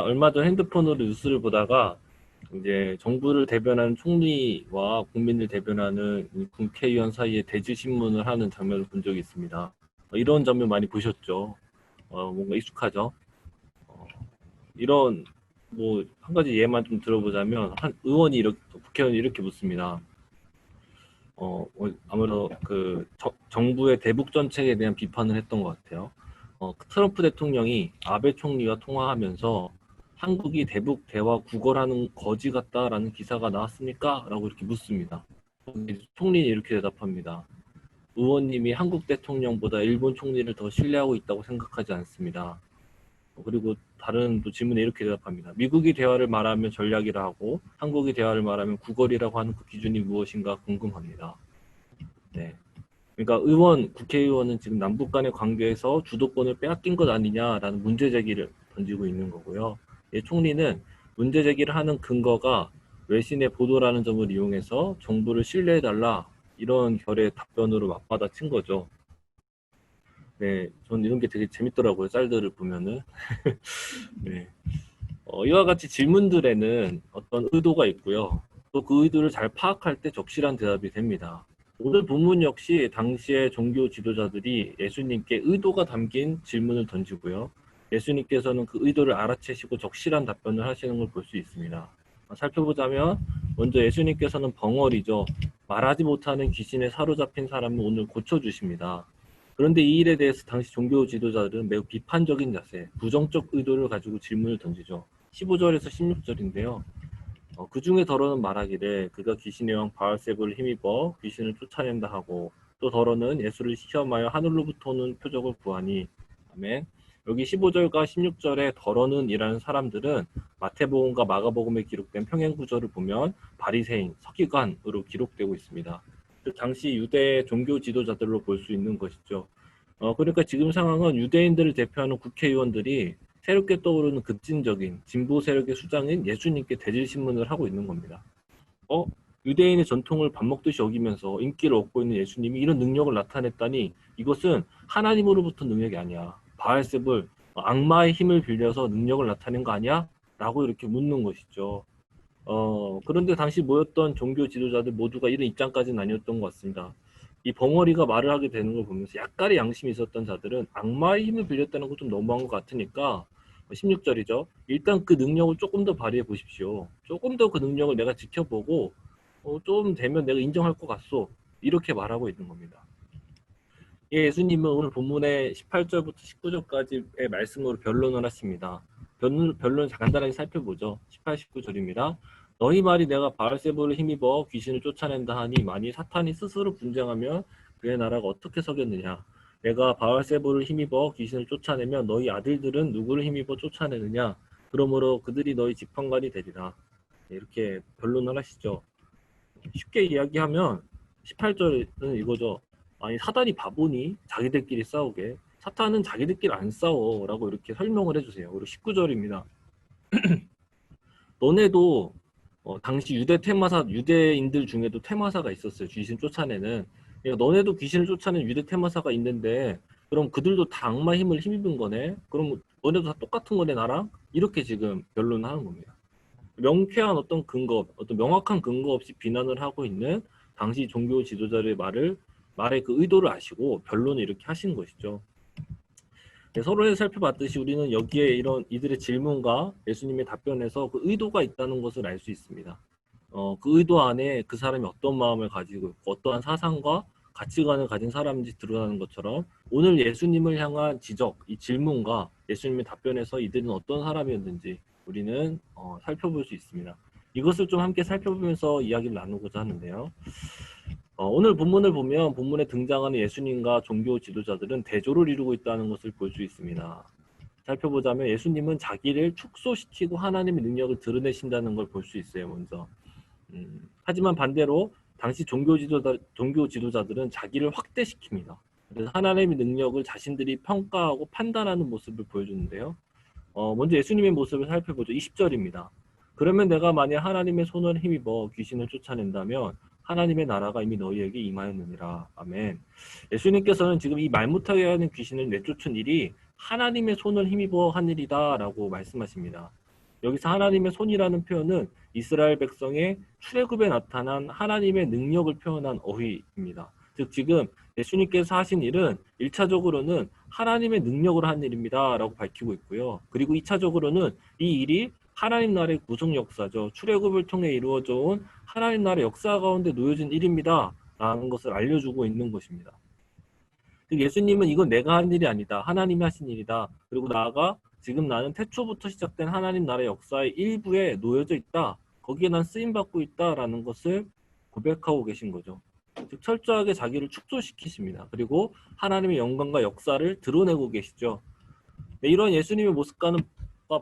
얼마 전 핸드폰으로 뉴스를 보다가 이제 정부를 대변하는 총리와 국민을 대변하는 국회의원 사이에 대지신문을 하는 장면을 본 적이 있습니다. 이런 장면 많이 보셨죠? 뭔가 익숙하죠? 이런 한 가지 예만 좀 들어보자면 한 의원이 국회의원이 이렇게 묻습니다. 아무래도 정부의 대북 정책에 대한 비판을 했던 것 같아요. 트럼프 대통령이 아베 총리와 통화하면서 한국이 대북 대화 구걸하는 거지 같다라는 기사가 나왔습니까? 라고 이렇게 묻습니다. 총리는 이렇게 대답합니다. 의원님이 한국 대통령보다 일본 총리를 더 신뢰하고 있다고 생각하지 않습니다. 그리고 다른 또 질문에 이렇게 대답합니다. 미국이 대화를 말하면 전략이라 하고 한국이 대화를 말하면 구걸이라고 하는 그 기준이 무엇인가 궁금합니다. 네. 그러니까 의원, 국회의원은 지금 남북 간의 관계에서 주도권을 빼앗긴 것 아니냐라는 문제 제기를 던지고 있는 거고요. 예, 총리는 문제 제기를 하는 근거가 외신의 보도라는 점을 이용해서 정부를 신뢰해달라 이런 결의 답변으로 맞받아친 거죠. 네, 전 이런 게 되게 재밌더라고요. 짤들을 보면은. 네. 이와 같이 질문들에는 어떤 의도가 있고요. 또 그 의도를 잘 파악할 때 적실한 대답이 됩니다. 오늘 본문 역시 당시의 종교 지도자들이 예수님께 의도가 담긴 질문을 던지고요. 예수님께서는 그 의도를 알아채시고 적실한 답변을 하시는 걸 볼 수 있습니다. 살펴보자면 먼저 예수님께서는 벙어리죠. 말하지 못하는 귀신에 사로잡힌 사람을 오늘 고쳐주십니다. 그런데 이 일에 대해서 당시 종교 지도자들은 매우 비판적인 자세, 부정적 의도를 가지고 질문을 던지죠. 15절에서 16절인데요. 그 중에 더러는 말하기를 그가 귀신의 왕 바알세불을 힘입어 귀신을 쫓아낸다 하고 또 더러는 예수를 시험하여 하늘로부터 오는 표적을 구하니 아멘. 여기 15절과 16절에 더러는 이라는 사람들은 마태복음과 마가복음에 기록된 평행 구절을 보면 바리새인, 서기관으로 기록되고 있습니다. 그 당시 유대 종교 지도자들로 볼 수 있는 것이죠. 그러니까 지금 상황은 유대인들을 대표하는 국회의원들이 새롭게 떠오르는 급진적인 진보 세력의 수장인 예수님께 대질 신문을 하고 있는 겁니다. 유대인의 전통을 밥 먹듯이 여기면서 인기를 얻고 있는 예수님이 이런 능력을 나타냈다니 이것은 하나님으로부터 능력이 아니야. 바알세불, 악마의 힘을 빌려서 능력을 나타낸 거 아니야? 라고 이렇게 묻는 것이죠. 그런데 당시 모였던 종교 지도자들 모두가 이런 입장까지는 아니었던 것 같습니다. 이 벙어리가 말을 하게 되는 걸 보면서 약간의 양심이 있었던 자들은 악마의 힘을 빌렸다는 거 좀 너무한 것 같으니까 16절이죠. 일단 그 능력을 조금 더 발휘해 보십시오. 조금 더 그 능력을 내가 지켜보고 좀 되면 내가 인정할 것 같소. 이렇게 말하고 있는 겁니다. 예수님은 오늘 본문의 18절부터 19절까지의 말씀으로 변론을 하십니다. 변론을 간단하게 살펴보죠. 18, 19절입니다. 너희 말이 내가 바알세불을 힘입어 귀신을 쫓아낸다 하니 만일 사탄이 스스로 분쟁하면 그의 나라가 어떻게 서겠느냐. 내가 바알세불을 힘입어 귀신을 쫓아내면 너희 아들들은 누구를 힘입어 쫓아내느냐. 그러므로 그들이 너희 지팡관이 되리라. 이렇게 변론을 하시죠. 쉽게 이야기하면 18절은 이거죠. 아니 사단이 바보니 자기들끼리 싸우게. 사탄은 자기들끼리 안 싸워 라고 이렇게 설명을 해주세요. 그리고 19절입니다. 너네도 당시 유대인들 중에도 테마사가 있었어요. 귀신 쫓아내는. 그러니까 너네도 귀신을 쫓아내는 유대 테마사가 있는데 그럼 그들도 다 악마 힘을 힘입은 거네. 그럼 너네도 다 똑같은 거네 나랑? 이렇게 지금 변론하는 겁니다. 명쾌한 어떤 명확한 근거 없이 비난을 하고 있는 당시 종교 지도자의 말의 그 의도를 아시고 변론을 이렇게 하신 것이죠. 네, 서론에서 살펴봤듯이 우리는 여기에 이들의 질문과 예수님의 답변에서 그 의도가 있다는 것을 알 수 있습니다. 그 의도 안에 그 사람이 어떤 마음을 가지고 있고 어떠한 사상과 가치관을 가진 사람인지 드러나는 것처럼 오늘 예수님을 향한 지적, 이 질문과 예수님의 답변에서 이들은 어떤 사람이었는지 우리는 살펴볼 수 있습니다. 이것을 좀 함께 살펴보면서 이야기를 나누고자 하는데요. 오늘 본문을 보면 본문에 등장하는 예수님과 종교 지도자들은 대조를 이루고 있다는 것을 볼 수 있습니다. 살펴보자면 예수님은 자기를 축소시키고 하나님의 능력을 드러내신다는 걸 볼 수 있어요. 먼저. 하지만 반대로 당시 종교 지도자들은 자기를 확대시킵니다. 그래서 하나님의 능력을 자신들이 평가하고 판단하는 모습을 보여주는데요. 먼저 예수님의 모습을 살펴보죠. 20절입니다. 그러면 내가 만약 하나님의 손을 힘입어 귀신을 쫓아낸다면 하나님의 나라가 이미 너희에게 임하였느니라. 아멘. 예수님께서는 지금 이 말 못하게 하는 귀신을 내쫓은 일이 하나님의 손을 힘입어 한 일이다 라고 말씀하십니다. 여기서 하나님의 손이라는 표현은 이스라엘 백성의 출애굽에 나타난 하나님의 능력을 표현한 어휘입니다. 즉 지금 예수님께서 하신 일은 1차적으로는 하나님의 능력으로 한 일입니다 라고 밝히고 있고요. 그리고 2차적으로는 이 일이 하나님 나라의 구속 역사죠. 출애굽을 통해 이루어져 온 하나님 나라의 역사 가운데 놓여진 일입니다 라는 것을 알려주고 있는 것입니다. 예수님은 이건 내가 한 일이 아니다. 하나님이 하신 일이다. 그리고 나아가 지금 나는 태초부터 시작된 하나님 나라의 역사의 일부에 놓여져 있다. 거기에 난 쓰임받고 있다라는 것을 고백하고 계신 거죠. 즉 철저하게 자기를 축소시키십니다. 그리고 하나님의 영광과 역사를 드러내고 계시죠. 네, 이런 예수님의 모습과는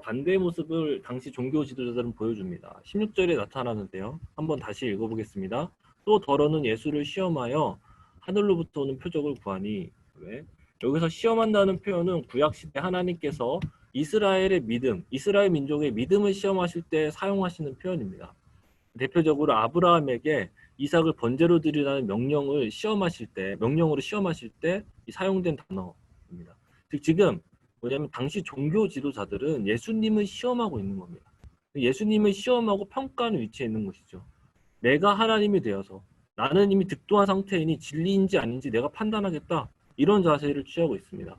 반대의 모습을 당시 종교 지도자들은 보여줍니다. 16절에 나타나는데요. 한번 다시 읽어보겠습니다. 또 더러는 예수를 시험하여 하늘로부터 오는 표적을 구하니. 왜? 여기서 시험한다는 표현은 구약시대 하나님께서 이스라엘의 믿음, 이스라엘 민족의 믿음을 시험하실 때 사용하시는 표현입니다. 대표적으로 아브라함에게 이삭을 번제로 드리라는 명령을 시험하실 때, 명령으로 시험하실 때 사용된 단어입니다. 즉 지금 뭐냐면 당시 종교 지도자들은 예수님을 시험하고 있는 겁니다. 예수님을 시험하고 평가하는 위치에 있는 것이죠. 내가 하나님이 되어서 나는 이미 득도한 상태이니 진리인지 아닌지 내가 판단하겠다. 이런 자세를 취하고 있습니다.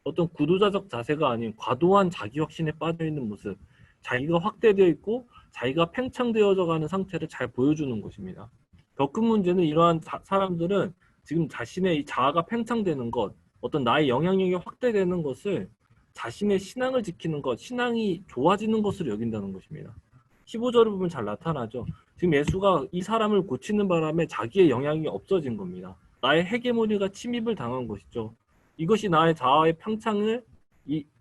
어떤 구도자적 자세가 아닌 과도한 자기 확신에 빠져 있는 모습, 자기가 확대되어 있고 자기가 팽창되어져 가는 상태를 잘 보여주는 것입니다. 더 큰 문제는 이러한 사람들은 지금 자신의 이 자아가 팽창되는 것, 어떤 나의 영향력이 확대되는 것을 자신의 신앙을 지키는 것, 신앙이 좋아지는 것으로 여긴다는 것입니다. 15절을 보면 잘 나타나죠. 지금 예수가 이 사람을 고치는 바람에 자기의 영향이 없어진 겁니다. 나의 헤게모니가 침입을 당한 것이죠. 이것이 나의 자아의 팽창을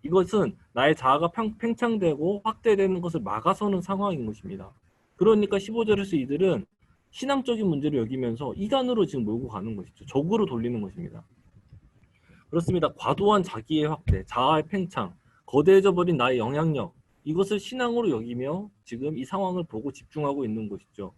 이것은 나의 자아가 팽창되고 확대되는 것을 막아서는 상황인 것입니다. 그러니까 15절에서 이들은 신앙적인 문제를 여기면서 이단으로 지금 몰고 가는 것이죠. 적으로 돌리는 것입니다. 그렇습니다. 과도한 자기의 확대, 자아의 팽창, 거대해져 버린 나의 영향력, 이것을 신앙으로 여기며 지금 이 상황을 보고 집중하고 있는 것이죠.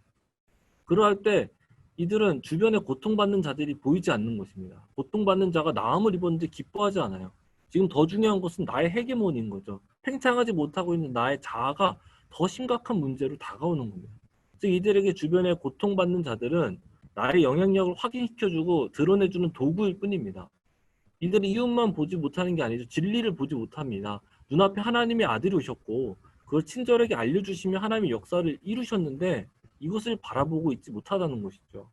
그러할 때 이들은 주변에 고통받는 자들이 보이지 않는 것입니다. 고통받는 자가 나음을 입었는데 기뻐하지 않아요. 지금 더 중요한 것은 나의 헤게모니인 거죠. 팽창하지 못하고 있는 나의 자아가 더 심각한 문제로 다가오는 겁니다. 즉 이들에게 주변에 고통받는 자들은 나의 영향력을 확인시켜주고 드러내주는 도구일 뿐입니다. 이들은 이웃만 보지 못하는 게 아니죠. 진리를 보지 못합니다. 눈앞에 하나님의 아들이 오셨고 그걸 친절하게 알려주시며 하나님의 역사를 이루셨는데 이것을 바라보고 있지 못하다는 것이죠.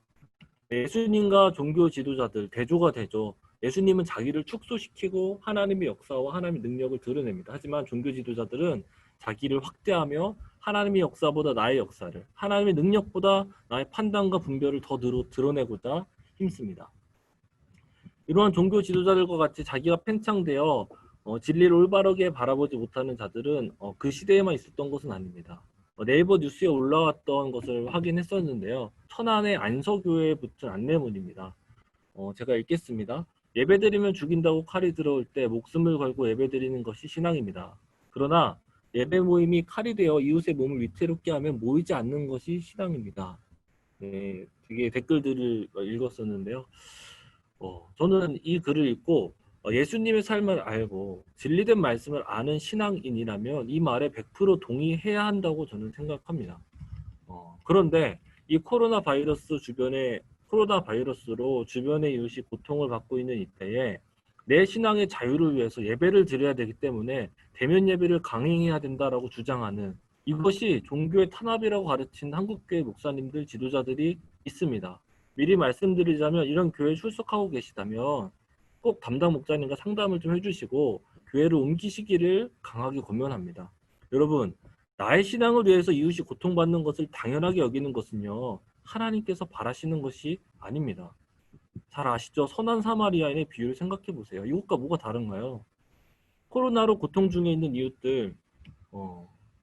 예수님과 종교 지도자들 대조가 되죠. 예수님은 자기를 축소시키고 하나님의 역사와 하나님의 능력을 드러냅니다. 하지만 종교 지도자들은 자기를 확대하며 하나님의 역사보다 나의 역사를, 하나님의 능력보다 나의 판단과 분별을 더 드러내고자 힘씁니다. 이러한 종교 지도자들과 같이 자기가 팽창되어 진리를 올바르게 바라보지 못하는 자들은 그 시대에만 있었던 것은 아닙니다. 네이버 뉴스에 올라왔던 것을 확인했었는데요. 천안의 안서교회에 붙은 안내문입니다. 제가 읽겠습니다. 예배드리면 죽인다고 칼이 들어올 때 목숨을 걸고 예배드리는 것이 신앙입니다. 그러나 예배 모임이 칼이 되어 이웃의 몸을 위태롭게 하면 모이지 않는 것이 신앙입니다. 네, 되게 댓글들을 읽었었는데요. 저는 이 글을 읽고 예수님의 삶을 알고 진리된 말씀을 아는 신앙인이라면 이 말에 100% 동의해야 한다고 저는 생각합니다. 그런데 이 코로나 바이러스로 주변의 이웃이 고통을 받고 있는 이때에 내 신앙의 자유를 위해서 예배를 드려야 되기 때문에 대면 예배를 강행해야 된다라고 주장하는 이것이 종교의 탄압이라고 가르친 한국교회 목사님들, 지도자들이 있습니다. 미리 말씀드리자면 이런 교회에 출석하고 계시다면 꼭 담당 목사님과 상담을 좀 해주시고 교회를 옮기시기를 강하게 권면합니다. 여러분, 나의 신앙을 위해서 이웃이 고통받는 것을 당연하게 여기는 것은요, 하나님께서 바라시는 것이 아닙니다. 잘 아시죠? 선한 사마리아인의 비유를 생각해 보세요. 이것과 뭐가 다른가요? 코로나로 고통 중에 있는 이웃들,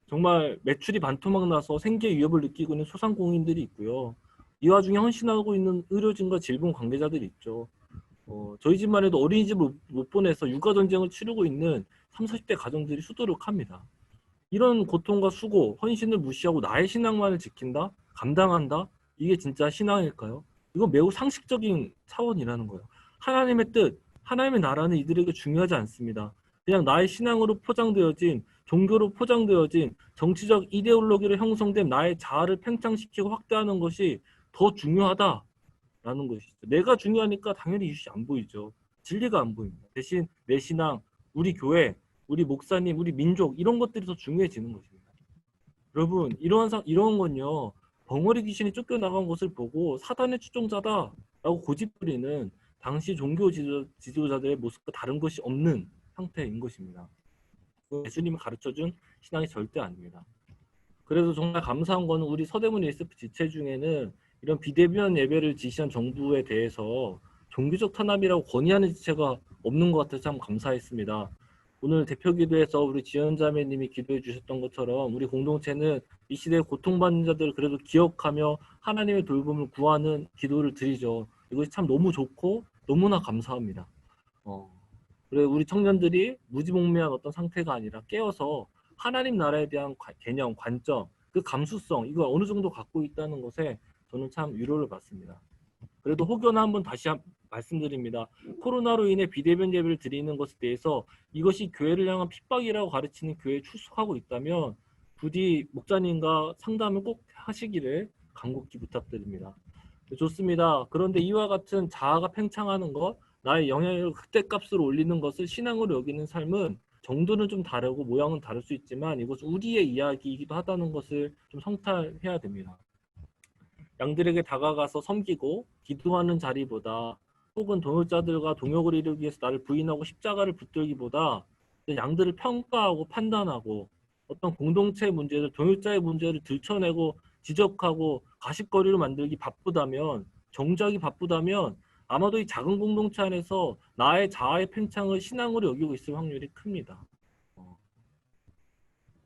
정말 매출이 반토막 나서 생계 위협을 느끼고 있는 소상공인들이 있고요. 이 와중에 헌신하고 있는 의료진과 질병 관계자들이 있죠. 저희 집만 해도 어린이집을 못 보내서 육아전쟁을 치르고 있는 30, 40대 가정들이 수두룩합니다. 이런 고통과 수고, 헌신을 무시하고 나의 신앙만을 지킨다? 감당한다? 이게 진짜 신앙일까요? 이건 매우 상식적인 차원이라는 거예요. 하나님의 뜻, 하나님의 나라는 이들에게 중요하지 않습니다. 그냥 나의 신앙으로 포장되어진, 종교로 포장되어진 정치적 이데올로기로 형성된 나의 자아를 팽창시키고 확대하는 것이 더 중요하다라는 것이죠. 내가 중요하니까 당연히 이웃이 안 보이죠. 진리가 안 보입니다. 대신 내 신앙, 우리 교회, 우리 목사님, 우리 민족 이런 것들이 더 중요해지는 것입니다. 여러분, 이런 건요. 벙어리 귀신이 쫓겨나간 것을 보고 사단의 추종자다라고 고집부리는 당시 종교 지도자들의 모습과 다른 것이 없는 상태인 것입니다. 예수님이 가르쳐준 신앙이 절대 아닙니다. 그래서 정말 감사한 거는 우리 서대문 ESF 지체 중에는 이런 비대면 예배를 지시한 정부에 대해서 종교적 탄압이라고 건의하는 지체가 없는 것 같아서 참 감사했습니다. 오늘 대표 기도에서 우리 지연자매님이 기도해 주셨던 것처럼 우리 공동체는 이 시대에 고통받는 자들을 그래도 기억하며 하나님의 돌봄을 구하는 기도를 드리죠. 이것이 참 너무 좋고 너무나 감사합니다. 그래 우리 청년들이 무지몽매한 어떤 상태가 아니라 깨어서 하나님 나라에 대한 개념, 관점, 그 감수성 이거 어느 정도 갖고 있다는 것에 저는 참 위로를 받습니다. 그래도 혹여나 한번 다시 말씀드립니다. 코로나로 인해 비대면 예배를 드리는 것에 대해서 이것이 교회를 향한 핍박이라고 가르치는 교회에 출석하고 있다면 부디 목사님과 상담을 꼭 하시기를 간곡히 부탁드립니다. 좋습니다. 그런데 이와 같은 자아가 팽창하는 것, 나의 영향력을 그때값으로 올리는 것을 신앙으로 여기는 삶은 정도는 좀 다르고 모양은 다를 수 있지만 이것은 우리의 이야기이기도 하다는 것을 좀 성찰해야 됩니다. 양들에게 다가가서 섬기고 기도하는 자리보다 혹은 동역자들과 동역을 이루기 위해서 나를 부인하고 십자가를 붙들기보다 양들을 평가하고 판단하고 어떤 공동체의 문제를 동역자의 문제를 들춰내고 지적하고 가십거리로 만들기 바쁘다면 정작이 바쁘다면 아마도 이 작은 공동체 안에서 나의 자아의 팽창을 신앙으로 여기고 있을 확률이 큽니다.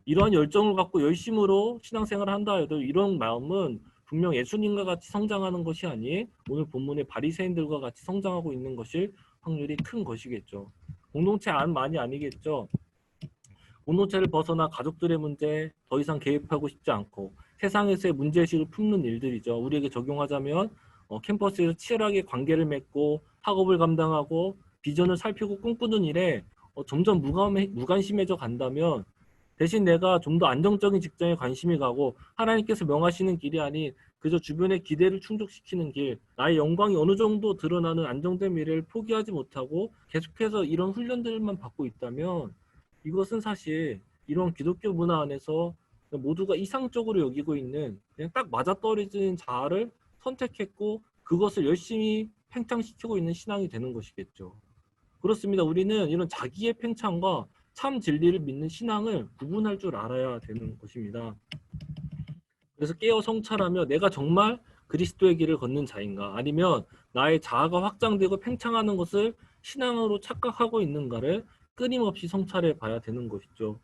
이러한 열정을 갖고 열심으로 신앙생활을 한다 해도 이런 마음은 분명 예수님과 같이 성장하는 것이 아닌 오늘 본문의 바리새인들과 같이 성장하고 있는 것일 확률이 큰 것이겠죠. 공동체 안만이 아니겠죠. 공동체를 벗어나 가족들의 문제 더 이상 개입하고 싶지 않고 세상에서의 문제의식을 품는 일들이죠. 우리에게 적용하자면 캠퍼스에서 치열하게 관계를 맺고 학업을 감당하고 비전을 살피고 꿈꾸는 일에 점점 무관심해져 간다면 대신 내가 좀 더 안정적인 직장에 관심이 가고 하나님께서 명하시는 길이 아닌 그저 주변의 기대를 충족시키는 길, 나의 영광이 어느 정도 드러나는 안정된 미래를 포기하지 못하고 계속해서 이런 훈련들만 받고 있다면 이것은 사실 이런 기독교 문화 안에서 모두가 이상적으로 여기고 있는 그냥 딱 맞아떨어지는 자아를 선택했고 그것을 열심히 팽창시키고 있는 신앙이 되는 것이겠죠. 그렇습니다. 우리는 이런 자기의 팽창과 참 진리를 믿는 신앙을 구분할 줄 알아야 되는 것입니다. 그래서 깨어 성찰하며 내가 정말 그리스도의 길을 걷는 자인가 아니면 나의 자아가 확장되고 팽창하는 것을 신앙으로 착각하고 있는가를 끊임없이 성찰해 봐야 되는 것이죠.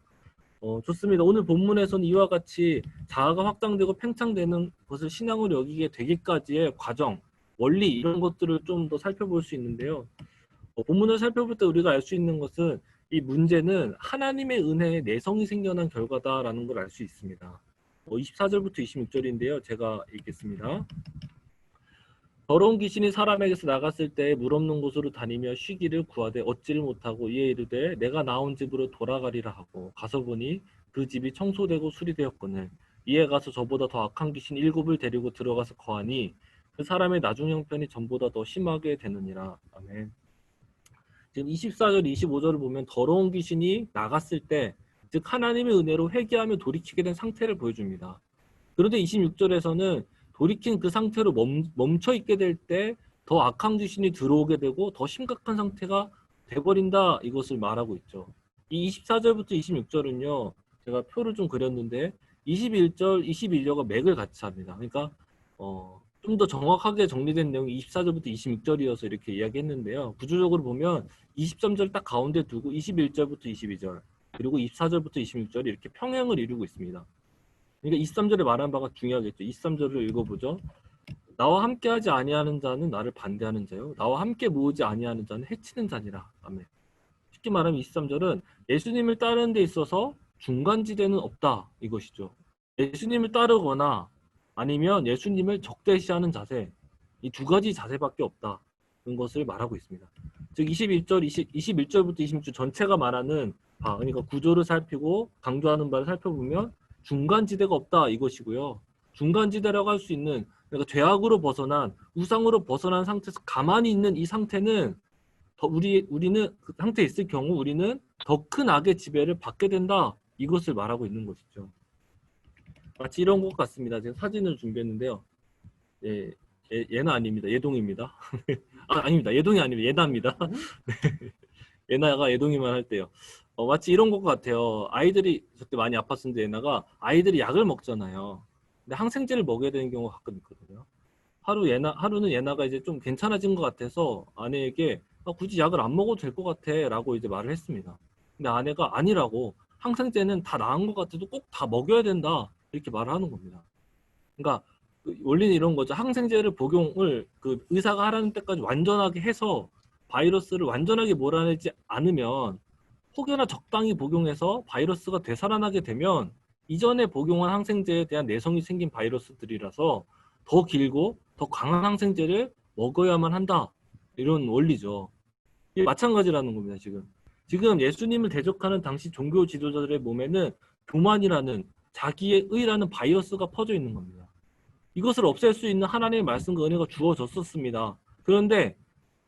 좋습니다. 오늘 본문에서는 이와 같이 자아가 확장되고 팽창되는 것을 신앙으로 여기게 되기까지의 과정, 원리 이런 것들을 좀 더 살펴볼 수 있는데요. 본문을 살펴볼 때 우리가 알 수 있는 것은 이 문제는 하나님의 은혜에 내성이 생겨난 결과다라는 걸 알 수 있습니다. 24절부터 26절인데요. 제가 읽겠습니다. 더러운 귀신이 사람에게서 나갔을 때 물 없는 곳으로 다니며 쉬기를 구하되 얻지를 못하고 이에 이르되 내가 나온 집으로 돌아가리라 하고 가서 보니 그 집이 청소되고 수리되었거늘 이에 가서 저보다 더 악한 귀신 7을 데리고 들어가서 거하니 그 사람의 나중 형편이 전보다 더 심하게 되느니라. 아멘. 지금 24절, 25절을 보면 더러운 귀신이 나갔을 때, 즉 하나님의 은혜로 회개하며 돌이키게 된 상태를 보여줍니다. 그런데 26절에서는 돌이킨 그 상태로 멈춰 있게 될 때 더 악한 귀신이 들어오게 되고 더 심각한 상태가 돼버린다 이것을 말하고 있죠. 이 24절부터 26절은요. 제가 표를 좀 그렸는데 21절, 21절과 맥을 같이 합니다. 그러니까 좀 더 정확하게 정리된 내용이 24절부터 26절이어서 이렇게 이야기했는데요. 구조적으로 보면 23절 딱 가운데 두고 21절부터 22절 그리고 24절부터 26절이 이렇게 평행을 이루고 있습니다. 그러니까 23절에 말한 바가 중요하겠죠. 23절을 읽어보죠. 나와 함께하지 아니하는 자는 나를 반대하는 자요. 나와 함께 모으지 아니하는 자는 해치는 자니라. 아멘. 쉽게 말하면 23절은 예수님을 따르는 데 있어서 중간지대는 없다 이것이죠. 예수님을 따르거나 아니면 예수님을 적대시하는 자세 이 두 가지 자세밖에 없다는 것을 말하고 있습니다. 즉 21절부터 26절 전체가 말하는 바 그러니까 구조를 살피고 강조하는 바를 살펴보면 중간지대가 없다 이것이고요. 중간지대라고 할 수 있는 그러니까 죄악으로 벗어난 우상으로 벗어난 상태에서 가만히 있는 이 상태는 우리는 그 상태에 있을 경우 우리는 더 큰 악의 지배를 받게 된다 이것을 말하고 있는 것이죠. 마치 이런 것 같습니다. 제가 사진을 준비했는데요. 예나 아닙니다. 예동입니다. 아닙니다. 예동이 아닙니다. 예나입니다. 예나가 예동이만 할 때요. 마치 이런 것 같아요. 아이들이 그때 많이 아팠었는데 예나가 아이들이 약을 먹잖아요. 근데 항생제를 먹여야 되는 경우가 가끔 있거든요. 하루는 예나가 이제 좀 괜찮아진 것 같아서 아내에게 굳이 약을 안 먹어도 될 것 같아 라고 이제 말을 했습니다. 근데 아내가 아니라고 항생제는 다 나은 것 같아도 꼭 다 먹여야 된다 이렇게 말을 하는 겁니다. 그러니까 그 원리는 이런 거죠. 항생제를 복용을 그 의사가 하라는 때까지 완전하게 해서 바이러스를 완전하게 몰아내지 않으면 혹여나 적당히 복용해서 바이러스가 되살아나게 되면 이전에 복용한 항생제에 대한 내성이 생긴 바이러스들이라서 더 길고 더 강한 항생제를 먹어야만 한다. 이런 원리죠. 이게 마찬가지라는 겁니다. 지금 예수님을 대적하는 당시 종교 지도자들의 몸에는 교만이라는 자기의 의라는 바이러스가 퍼져 있는 겁니다. 이것을 없앨 수 있는 하나님의 말씀과 은혜가 주어졌었습니다. 그런데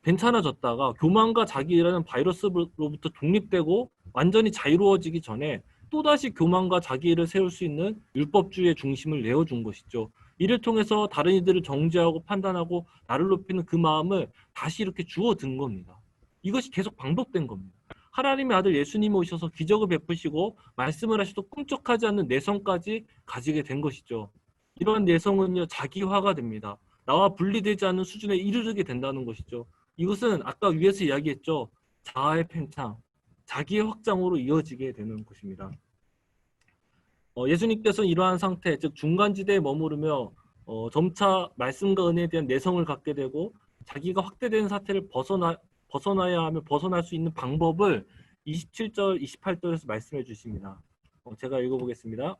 괜찮아졌다가 교만과 자기의라는 바이러스로부터 독립되고 완전히 자유로워지기 전에 또다시 교만과 자기의를 세울 수 있는 율법주의의 중심을 내어준 것이죠. 이를 통해서 다른 이들을 정죄하고 판단하고 나를 높이는 그 마음을 다시 이렇게 주어든 겁니다. 이것이 계속 반복된 겁니다. 하나님의 아들 예수님이 오셔서 기적을 베푸시고 말씀을 하셔도 꿈쩍하지 않는 내성까지 가지게 된 것이죠. 이러한 내성은요, 자기화가 됩니다. 나와 분리되지 않는 수준에 이르게 된다는 것이죠. 이것은 아까 위에서 이야기했죠. 자아의 팽창, 자기의 확장으로 이어지게 되는 것입니다. 예수님께서는 이러한 상태, 즉 중간지대에 머무르며 점차 말씀과 은혜에 대한 내성을 갖게 되고 자기가 확대되는 사태를 벗어나야 하며 벗어날 수 있는 방법을 27절, 28절에서 말씀해 주십니다. 제가 읽어보겠습니다.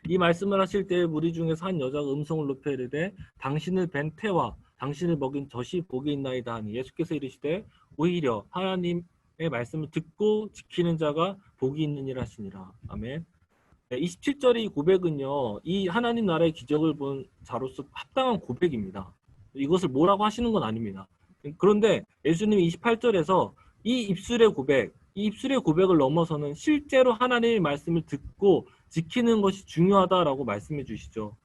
이 말씀을 하실 때 무리 중에서 한 여자가 음성을 높여 이르되 당신을 뵌 태와 당신을 먹인 젖이 복이 있나이다 하니 예수께서 이르시되 오히려 하나님의 말씀을 듣고 지키는 자가 복이 있느니라 하시니라. 아멘. 27절의 고백은요, 이 하나님 나라의 기적을 본 자로서 합당한 고백입니다. 이것을 뭐라고 하시는 건 아닙니다. 그런데 예수님이 28절에서 이 입술의 고백을 넘어서는 실제로 하나님의 말씀을 듣고 지키는 것이 중요하다라고 말씀해 주시죠.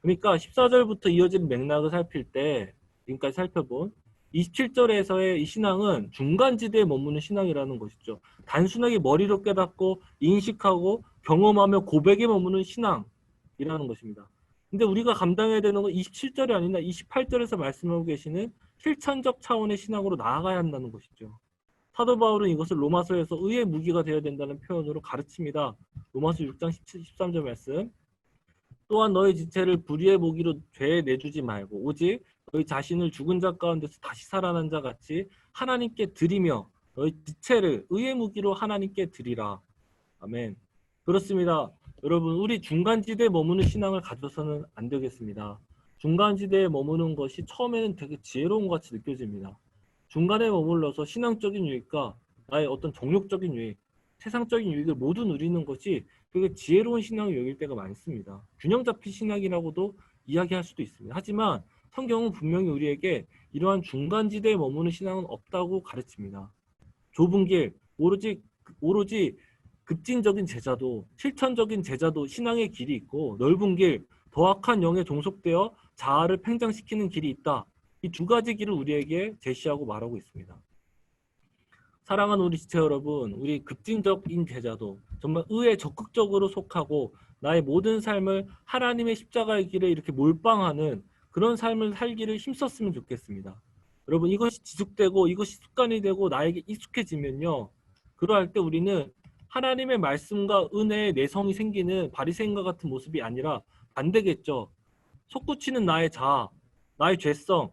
그러니까 14절부터 이어지는 맥락을 살필 때 지금까지 살펴본 27절에서의 이 신앙은 중간지대에 머무는 신앙이라는 것이죠. 단순하게 머리로 깨닫고 인식하고 경험하며 고백에 머무는 신앙이라는 것입니다. 근데 우리가 감당해야 되는 건 27절이 아니라 28절에서 말씀하고 계시는 실천적 차원의 신앙으로 나아가야 한다는 것이죠. 사도 바울은 이것을 로마서에서 의의 무기가 되어야 된다는 표현으로 가르칩니다. 로마서 6장 13절 말씀. 또한 너희 지체를 불의의 모기로 죄에 내주지 말고 오직 너희 자신을 죽은 자 가운데서 다시 살아난 자 같이 하나님께 드리며 너희 지체를 의의 무기로 하나님께 드리라. 아멘. 그렇습니다. 여러분, 우리 중간지대에 머무는 신앙을 가져서는 안 되겠습니다. 중간지대에 머무는 것이 처음에는 되게 지혜로운 것 같이 느껴집니다. 중간에 머물러서 신앙적인 유익과 나의 어떤 정욕적인 유익, 세상적인 유익을 모두 누리는 것이 되게 지혜로운 신앙을 여길 때가 많습니다. 균형 잡힌 신앙이라고도 이야기할 수도 있습니다. 하지만 성경은 분명히 우리에게 이러한 중간지대에 머무는 신앙은 없다고 가르칩니다. 좁은 길, 오로지 급진적인 제자도, 실천적인 제자도 신앙의 길이 있고 넓은 길, 더 악한 영에 종속되어 자아를 팽창시키는 길이 있다. 이 두 가지 길을 우리에게 제시하고 말하고 있습니다. 사랑하는 우리 지체 여러분, 우리 급진적인 제자도 정말 의에 적극적으로 속하고 나의 모든 삶을 하나님의 십자가의 길에 이렇게 몰빵하는 그런 삶을 살기를 힘썼으면 좋겠습니다. 여러분, 이것이 지속되고 이것이 습관이 되고 나에게 익숙해지면요, 그러할 때 우리는 하나님의 말씀과 은혜의 내성이 생기는 바리새인과 같은 모습이 아니라 반대겠죠. 솟구치는 나의 자아, 나의 죄성,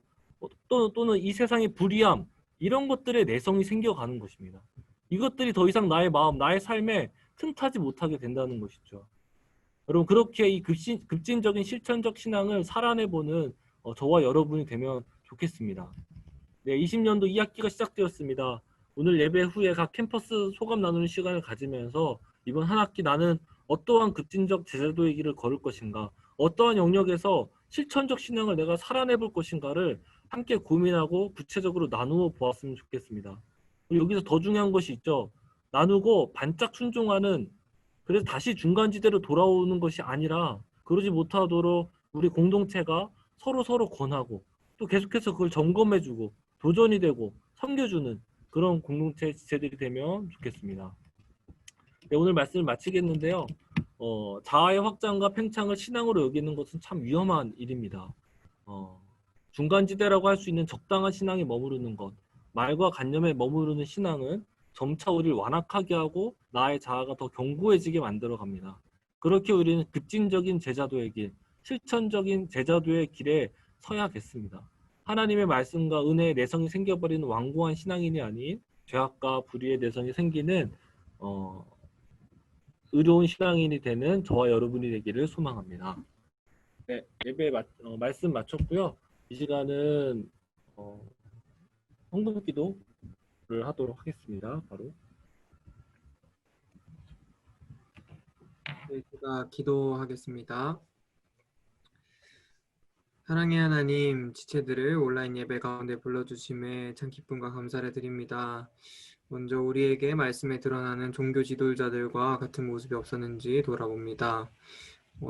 또는 이 세상의 불의함, 이런 것들의 내성이 생겨가는 것입니다. 이것들이 더 이상 나의 마음, 나의 삶에 틈타지 못하게 된다는 것이죠. 여러분, 그렇게 이 급진적인 실천적 신앙을 살아내보는 저와 여러분이 되면 좋겠습니다. 네, 20년도 2학기가 시작되었습니다. 오늘 예배 후에 각 캠퍼스 소감 나누는 시간을 가지면서 이번 한 학기 나는 어떠한 급진적 제자도의 길을 걸을 것인가, 어떠한 영역에서 실천적 신앙을 내가 살아내볼 것인가를 함께 고민하고 구체적으로 나누어 보았으면 좋겠습니다. 여기서 더 중요한 것이 있죠. 나누고 반짝 순종하는, 그래서 다시 중간지대로 돌아오는 것이 아니라 그러지 못하도록 우리 공동체가 서로 권하고 또 계속해서 그걸 점검해주고 도전이 되고 섬겨주는 그런 공동체 지체들이 되면 좋겠습니다. 네, 오늘 말씀을 마치겠는데요. 자아의 확장과 팽창을 신앙으로 여기는 것은 참 위험한 일입니다. 중간지대라고 할 수 있는 적당한 신앙에 머무르는 것, 말과 관념에 머무르는 신앙은 점차 우리를 완악하게 하고 나의 자아가 더 견고해지게 만들어 갑니다. 그렇게 우리는 급진적인 제자도의 길, 실천적인 제자도의 길에 서야겠습니다. 하나님의 말씀과 은혜의 내성이 생겨버리는 완고한 신앙인이 아닌 죄악과 불의의 내성이 생기는 의로운 신앙인이 되는 저와 여러분이 되기를 소망합니다. 네, 예배 말씀 마쳤고요. 이 시간은 헌금 기도를 하도록 하겠습니다. 바로. 네, 제가 기도하겠습니다. 사랑의 하나님, 지체들을 온라인 예배 가운데 불러주심에 참 기쁨과 감사를 드립니다. 먼저 우리에게 말씀에 드러나는 종교 지도자들과 같은 모습이 없었는지 돌아봅니다.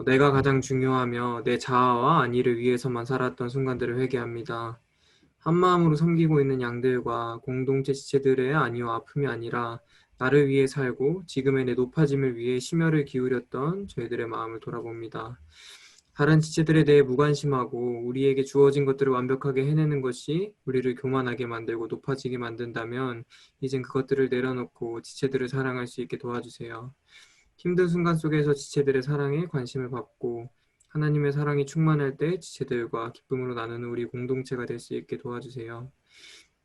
내가 가장 중요하며 내 자아와 안위를 위해서만 살았던 순간들을 회개합니다. 한마음으로 섬기고 있는 양들과 공동체 지체들의 안위와 아픔이 아니라 나를 위해 살고 지금의 내 높아짐을 위해 심혈을 기울였던 저희들의 마음을 돌아봅니다. 다른 지체들에 대해 무관심하고 우리에게 주어진 것들을 완벽하게 해내는 것이 우리를 교만하게 만들고 높아지게 만든다면 이젠 그것들을 내려놓고 지체들을 사랑할 수 있게 도와주세요. 힘든 순간 속에서 지체들의 사랑에 관심을 받고 하나님의 사랑이 충만할 때 지체들과 기쁨으로 나누는 우리 공동체가 될 수 있게 도와주세요.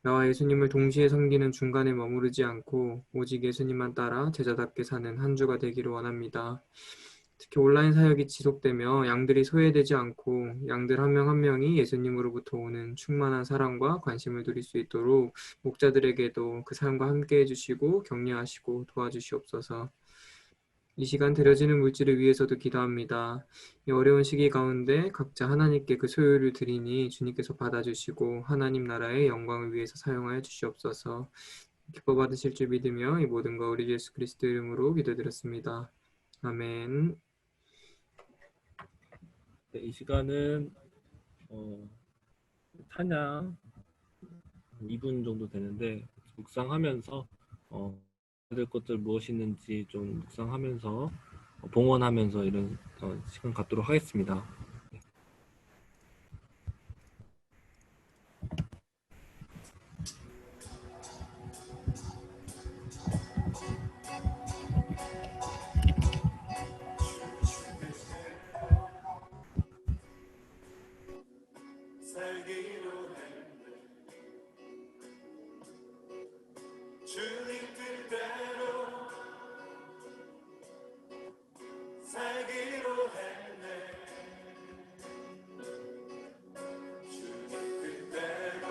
나와 예수님을 동시에 섬기는 중간에 머무르지 않고 오직 예수님만 따라 제자답게 사는 한 주가 되기를 원합니다. 특히 온라인 사역이 지속되며 양들이 소외되지 않고 양들 한 명 한 명이 예수님으로부터 오는 충만한 사랑과 관심을 누릴 수 있도록 목자들에게도 그 삶과 함께 해주시고 격려하시고 도와주시옵소서. 이 시간 드려지는 물질을 위해서도 기도합니다. 이 어려운 시기 가운데 각자 하나님께 그 소유를 드리니 주님께서 받아주시고 하나님 나라의 영광을 위해서 사용하여 주시옵소서. 기뻐 받으실 줄 믿으며 이 모든 거 우리 예수 그리스도 이름으로 기도드렸습니다. 아멘. 네, 이 시간은 찬양 2분 정도 되는데 묵상하면서 될 것들 무엇이 있는지 좀 묵상하면서 봉헌하면서 이런 시간 갖도록 하겠습니다. 주님 뜻대로 살기로 했네. 주님 뜻대로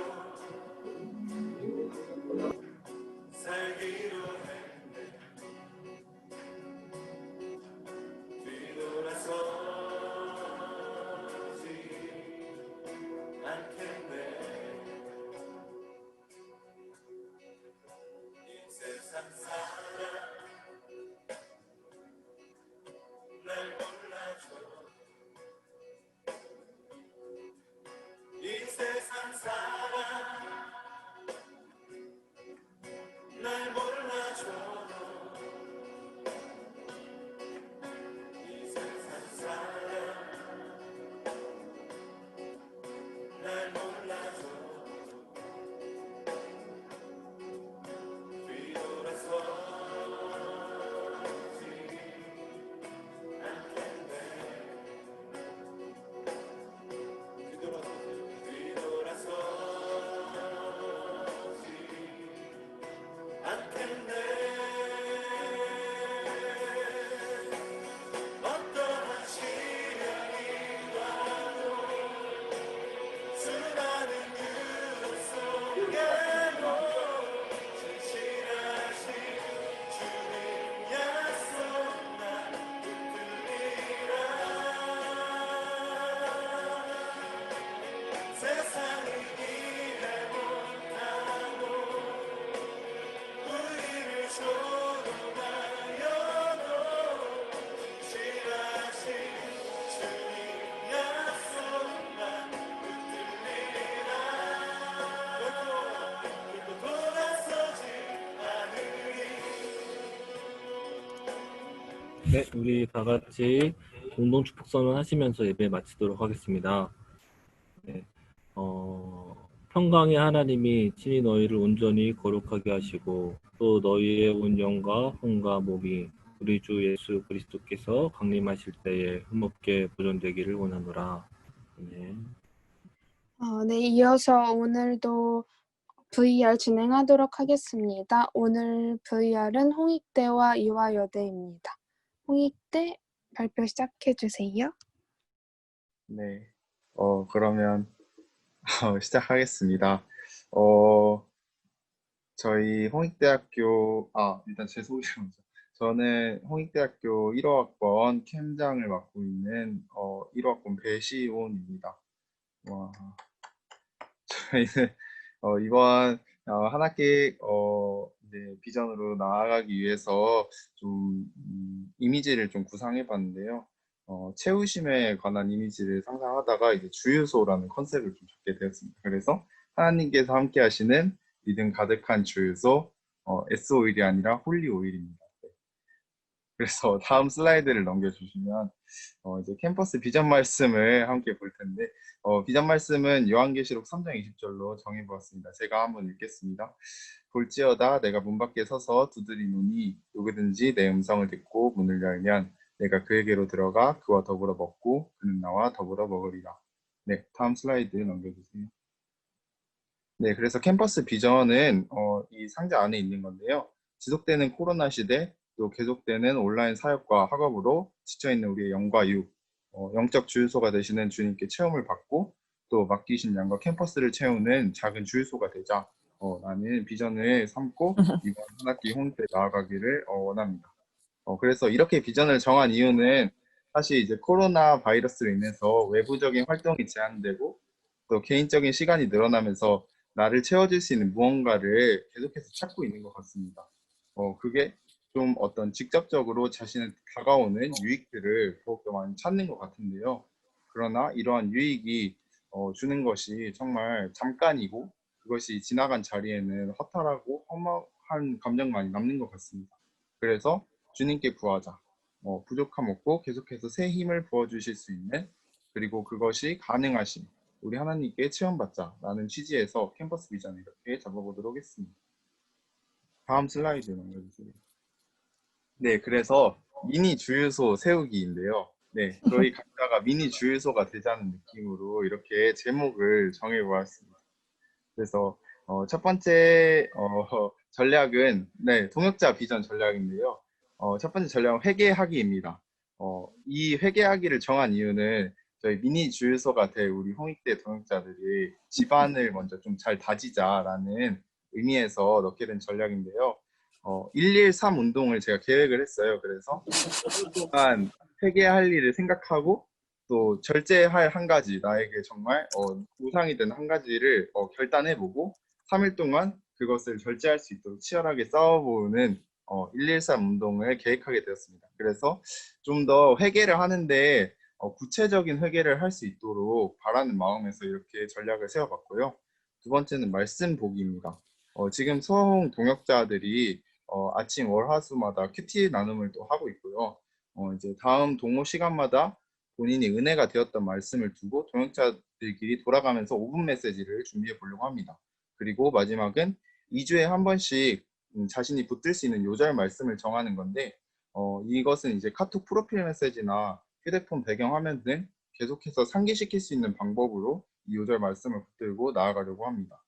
살기로 했네. 뒤돌아서지 않겠네. 이 세상 사람 날 몰라줘. 이 세상 사람 날 몰라줘. 이 세상 사람 날 몰라줘. 뒤돌아서지 않겠네. 뒤돌아서지 않겠네. 어떠한 시련이 와도 수많은 유혹 속에도 진실하신 주님 약속 난 붙들리라. 세상이 이해 못하고 우리를 조롱하여도 진실하신 주님 약속 난 붙들리라. 결코 돌아서지 않으리. 네, 우리 다 같이 공동 축복 선언 하시면서 예배 마치도록 하겠습니다. 네, 평강의 하나님이 친히 너희를 온전히 거룩하게 하시고 또 너희의 온 영과 혼과 몸이 우리 주 예수 그리스도께서 강림하실 때에 흠없게 보존되기를 원하노라. 아멘. 네, 이어서 오늘도 VR 진행하도록 하겠습니다. 오늘 VR은 홍익대와 이화여대입니다. 홍익대 발표 시작해 주세요. 네, 그러면 시작하겠습니다. 어, 저희 홍익대학교, 일단 제 소개 먼저. 저는 홍익대학교 1호학번 캠장을 맡고 있는 1호학번 배시온입니다. 와, 저희는 이번 한 학기 이제 비전으로 나아가기 위해서 좀 이미지를 좀 구상해봤는데요. 채우심에 관한 이미지를 상상하다가 이제 주유소라는 컨셉을 좀 잡게 되었습니다. 그래서 하나님께서 함께 하시는 믿음 가득한 주유소, S 오일이 아니라 홀리 오일입니다. 네. 그래서 다음 슬라이드를 넘겨주시면 이제 캠퍼스 비전 말씀을 함께 볼 텐데 비전 말씀은 요한계시록 3장 20절로 정해보았습니다. 제가 한번 읽겠습니다. 볼지어다 내가 문 밖에 서서 두드리노니 누구든지 내 음성을 듣고 문을 열면 내가 그에게로 들어가 그와 더불어 먹고 그는 나와 더불어 먹으리라. 네, 다음 슬라이드 넘겨주세요. 네, 그래서 캠퍼스 비전은 이 상자 안에 있는 건데요. 지속되는 코로나 시대, 또 계속되는 온라인 사역과 학업으로 지쳐있는 우리의 영과 육, 영적 주유소가 되시는 주님께 체험을 받고 또 맡기신 양과 캠퍼스를 채우는 작은 주유소가 되자 라는 비전을 삼고 이번 한 학기 홍대 나아가기를 원합니다. 그래서 이렇게 비전을 정한 이유는 사실 이제 코로나 바이러스로 인해서 외부적인 활동이 제한되고 또 개인적인 시간이 늘어나면서 나를 채워줄 수 있는 무언가를 계속해서 찾고 있는 것 같습니다. 그게 좀 어떤 직접적으로 자신을 다가오는 유익들을 더욱더 많이 찾는 것 같은데요. 그러나 이러한 유익이 주는 것이 정말 잠깐이고 그것이 지나간 자리에는 허탈하고 험한 감정만이 남는 것 같습니다. 그래서 주님께 구하자. 부족함 없고 계속해서 새 힘을 부어주실 수 있는 그리고 그것이 가능하신 우리 하나님께 체험받자라는 취지에서 캠퍼스 비전을 이렇게 잡아보도록 하겠습니다. 다음 슬라이드 넘겨주세요. 네, 그래서 미니 주유소 세우기인데요. 네, 저희 각자가 미니 주유소가 되자는 느낌으로 이렇게 제목을 정해보았습니다. 그래서 첫 번째 전략은 네, 동역자 비전 전략인데요. 첫 번째 전략은 회계하기입니다. 이 회계하기를 정한 이유는 저희 미니 주유소가 될 우리 홍익대 동역자들이 집안을 먼저 좀 잘 다지자라는 의미에서 넣게 된 전략인데요. 113 운동을 제가 계획을 했어요. 그래서 하루 동안 회계할 일을 생각하고 또 절제할 한 가지, 나에게 정말 보상이 된 한 가지를 결단해보고 3일 동안 그것을 절제할 수 있도록 치열하게 싸워보는 113 운동을 계획하게 되었습니다. 그래서 좀 더 회계를 하는데 구체적인 회계를 할 수 있도록 바라는 마음에서 이렇게 전략을 세워봤고요. 두 번째는 말씀 보기입니다. 지금 서홍 동역자들이 아침 월화수마다 큐티 나눔을 또 하고 있고요. 이제 다음 동호 시간마다 본인이 은혜가 되었던 말씀을 두고 동역자들끼리 돌아가면서 5분 메시지를 준비해 보려고 합니다. 그리고 마지막은 2주에 한 번씩 자신이 붙들 수 있는 요절 말씀을 정하는 건데 이것은 이제 카톡 프로필 메시지나 휴대폰 배경화면 등 계속해서 상기시킬 수 있는 방법으로 이 요절 말씀을 붙들고 나아가려고 합니다.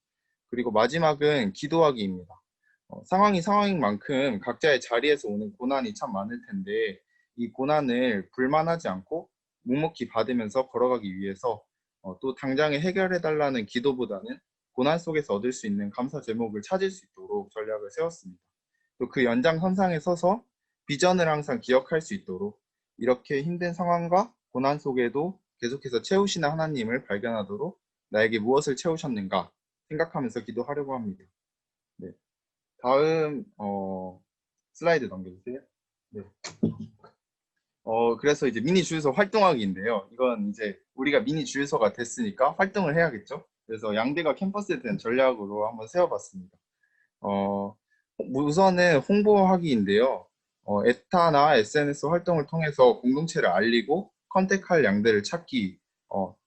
그리고 마지막은 기도하기입니다. 상황이 상황인 만큼 각자의 자리에서 오는 고난이 참 많을 텐데 이 고난을 불만하지 않고 묵묵히 받으면서 걸어가기 위해서 또 당장에 해결해달라는 기도보다는 고난 속에서 얻을 수 있는 감사 제목을 찾을 수 있도록 전략을 세웠습니다. 또 그 연장선상에 서서 비전을 항상 기억할 수 있도록 이렇게 힘든 상황과 고난 속에도 계속해서 채우시는 하나님을 발견하도록 나에게 무엇을 채우셨는가 생각하면서 기도하려고 합니다. 네. 다음 슬라이드 넘겨주세요. 네. 그래서 이제 미니 주유소 활동하기인데요. 이건 이제 우리가 미니 주유소가 됐으니까 활동을 해야겠죠. 그래서 양대가 캠퍼스에 대한 전략으로 한번 세워봤습니다. 우선은 홍보하기인데요. 에타나 SNS 활동을 통해서 공동체를 알리고 컨택할 양대를 찾기.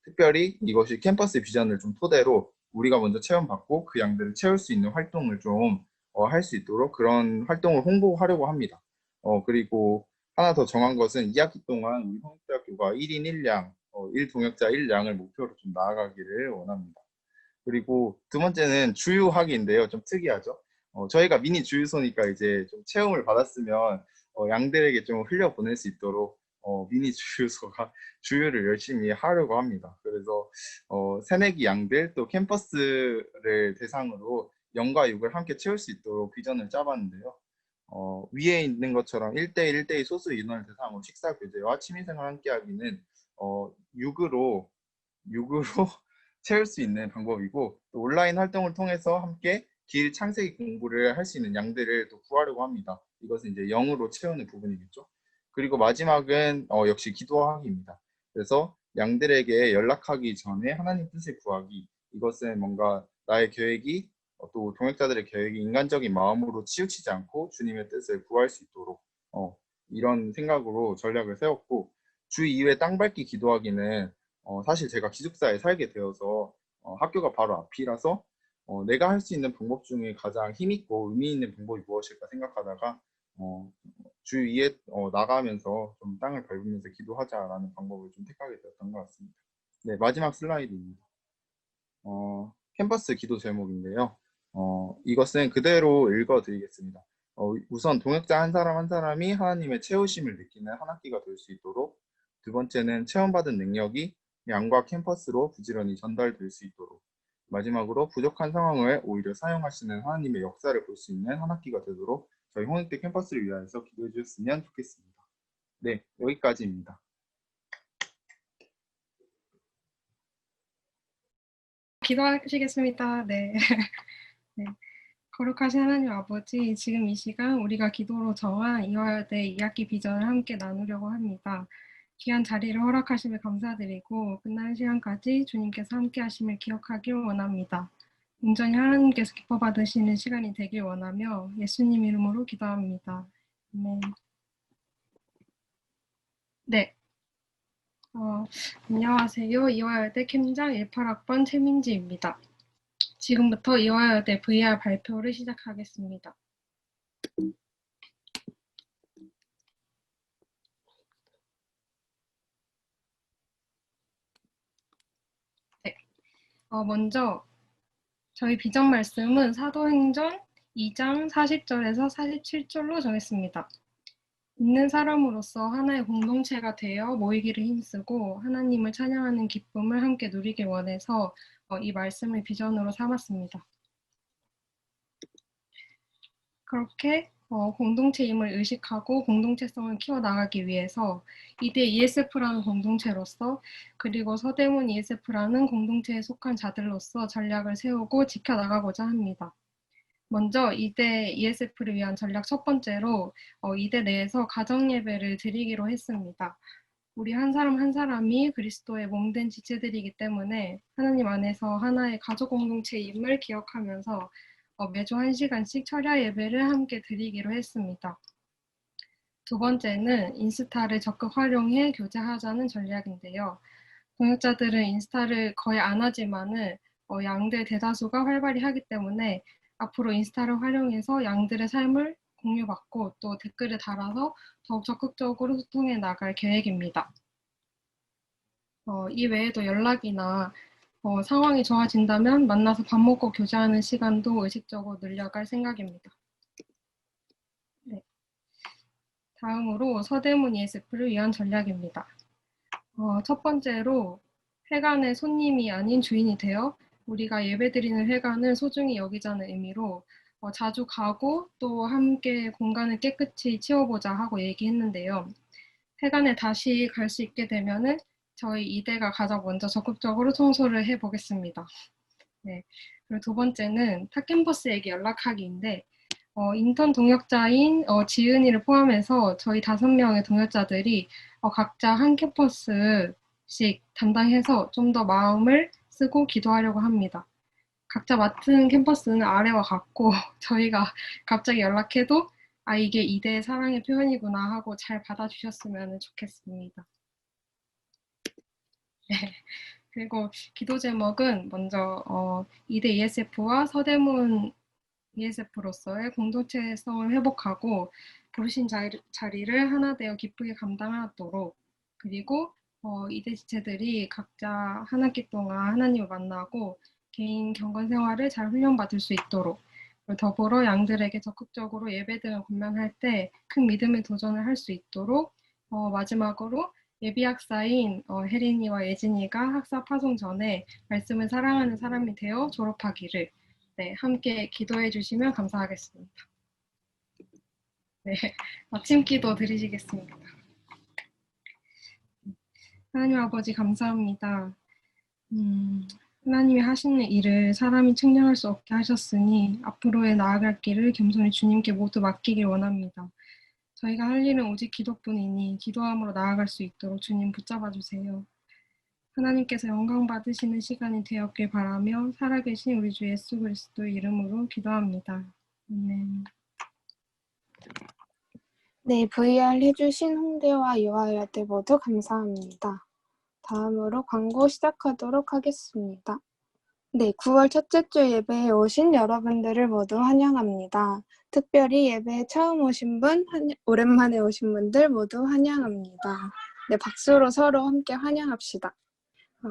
특별히 이것이 캠퍼스 비전을 좀 토대로 우리가 먼저 체험받고 그 양대를 채울 수 있는 활동을 좀 할 수 있도록 그런 활동을 홍보하려고 합니다. 그리고 하나 더 정한 것은 2학기 동안 우리 홍익대학교가 1인 1양, 1동역자 1량을 목표로 좀 나아가기를 원합니다. 그리고 두 번째는 주유학위인데요. 좀 특이하죠. 저희가 미니 주유소니까 이제 좀 체험을 받았으면 양들에게 좀 흘려보낼 수 있도록 미니 주유소가 주유를 열심히 하려고 합니다. 그래서 새내기 양들 또 캠퍼스를 대상으로 영과 육을 함께 채울 수 있도록 비전을 짜봤는데요. 위에 있는 것처럼 1대1, 1대2 소수 인원을 대상으로 식사 교제와 취미생활 함께하기는 6으로 채울 수 있는 방법이고, 또 온라인 활동을 통해서 함께 길 창세기 공부를 할 수 있는 양들을 또 구하려고 합니다. 이것은 이제 0으로 채우는 부분이겠죠. 그리고 마지막은 역시 기도하기입니다. 그래서 양들에게 연락하기 전에 하나님 뜻을 구하기. 이것은 뭔가 나의 계획이 또 동역자들의 계획이 인간적인 마음으로 치우치지 않고 주님의 뜻을 구할 수 있도록 이런 생각으로 전략을 세웠고, 주 2회 땅밟기 기도하기는 사실 제가 기숙사에 살게 되어서 학교가 바로 앞이라서 내가 할 수 있는 방법 중에 가장 힘있고 의미 있는 방법이 무엇일까 생각하다가 주 2회 나가면서 좀 땅을 밟으면서 기도하자라는 방법을 좀 택하게 되었던 것 같습니다. 네, 마지막 슬라이드입니다. 캠퍼스 기도 제목인데요. 이것은 그대로 읽어드리겠습니다. 우선 동역자 한 사람 한 사람이 하나님의 채우심을 느끼는 한 학기가 될 수 있도록, 두 번째는 체험받은 능력이 양과 캠퍼스로 부지런히 전달될 수 있도록, 마지막으로 부족한 상황을 오히려 사용하시는 하나님의 역사를 볼 수 있는 한 학기가 되도록 저희 홍익대 캠퍼스를 위하여서 기도해 주셨으면 좋겠습니다. 네, 여기까지입니다. 기도하시겠습니다. 네. 네. 거룩하신 하나님 아버지, 지금 이 시간 우리가 기도로 정한 이화여대 2학기 비전을 함께 나누려고 합니다. 귀한 자리를 허락하심에 감사드리고 끝나는 시간까지 주님께서 함께 하심을 기억하길 원합니다. 온전히 하나님께서 기뻐 받으시는 시간이 되길 원하며 예수님 이름으로 기도합니다. 아멘. 네. 안녕하세요. 이화여대 캠장 18학번 최민지입니다. 지금부터 이화여대 VR 발표를 시작하겠습니다. 네. 먼저 저희 비전 말씀은 사도행전 2장 40절에서 47절로 정했습니다. 있는 사람으로서 하나의 공동체가 되어 모이기를 힘쓰고 하나님을 찬양하는 기쁨을 함께 누리길 원해서 이 말씀을 비전으로 삼았습니다. 그렇게 공동체임을 의식하고 공동체성을 키워나가기 위해서 이대 ESF라는 공동체로서 그리고 서대문 ESF라는 공동체에 속한 자들로서 전략을 세우고 지켜나가고자 합니다. 먼저 이대 ESF를 위한 전략 첫 번째로 이대 내에서 가정예배를 드리기로 했습니다. 우리 한 사람 한 사람이 그리스도의 몸된 지체들이기 때문에 하나님 안에서 하나의 가족 공동체임을 기억하면서 매주 1시간씩 철야 예배를 함께 드리기로 했습니다. 두 번째는 인스타를 적극 활용해 교제하자는 전략인데요. 동역자들은 인스타를 거의 안 하지만은 양들 대다수가 활발히 하기 때문에 앞으로 인스타를 활용해서 양들의 삶을 공유받고 또 댓글을 달아서 더욱 적극적으로 소통해 나갈 계획입니다. 이 외에도 연락이나 상황이 좋아진다면 만나서 밥 먹고 교제하는 시간도 의식적으로 늘려갈 생각입니다. 네. 다음으로 서대문 ESF를 위한 전략입니다. 첫 번째로 회관의 손님이 아닌 주인이 되어 우리가 예배드리는 회관을 소중히 여기자는 의미로 자주 가고 또 함께 공간을 깨끗이 치워보자 하고 얘기했는데요. 회관에 다시 갈 수 있게 되면은 저희 이대가 가장 먼저 적극적으로 청소를 해보겠습니다. 네. 그리고 두 번째는 타 캠퍼스에게 연락하기인데 인턴 동역자인 지은이를 포함해서 저희 5명의 동역자들이 각자 한 캠퍼스씩 담당해서 좀 더 마음을 쓰고 기도하려고 합니다. 각자 맡은 캠퍼스는 아래와 같고 저희가 갑자기 연락해도 이게 이대의 사랑의 표현이구나 하고 잘 받아주셨으면 좋겠습니다. 네. 그리고 기도 제목은 먼저 이대 ESF와 서대문 ESF로서의 공동체성을 회복하고 부르신 자리를 하나 되어 기쁘게 감당하도록, 그리고 이대 지체들이 각자 한 학기 동안 하나님을 만나고 개인 경건 생활을 잘 훈련받을 수 있도록, 더불어 양들에게 적극적으로 예배 등을 권면할 때 큰 믿음의 도전을 할 수 있도록, 마지막으로 예비 학사인 혜린이와 예진이가 학사 파송 전에 말씀을 사랑하는 사람이 되어 졸업하기를, 네, 함께 기도해 주시면 감사하겠습니다. 네, 아침 기도 드리시겠습니다. 하나님 아버지 감사합니다. 하나님이 하시는 일을 사람이 측량할 수 없게 하셨으니 앞으로의 나아갈 길을 겸손히 주님께 모두 맡기길 원합니다. 저희가 할 일은 오직 기도뿐이니 기도함으로 나아갈 수 있도록 주님 붙잡아 주세요. 하나님께서 영광 받으시는 시간이 되었길 바라며 살아계신 우리 주 예수 그리스도의 이름으로 기도합니다. 아멘. 네, VR 해주신 홍대와 이화여대 모두 감사합니다. 다음으로 광고 시작하도록 하겠습니다. 네, 9월 첫째 주 예배에 오신 여러분들을 모두 환영합니다. 특별히 예배에 처음 오신 분, 오랜만에 오신 분들 모두 환영합니다. 네, 박수로 서로 함께 환영합시다.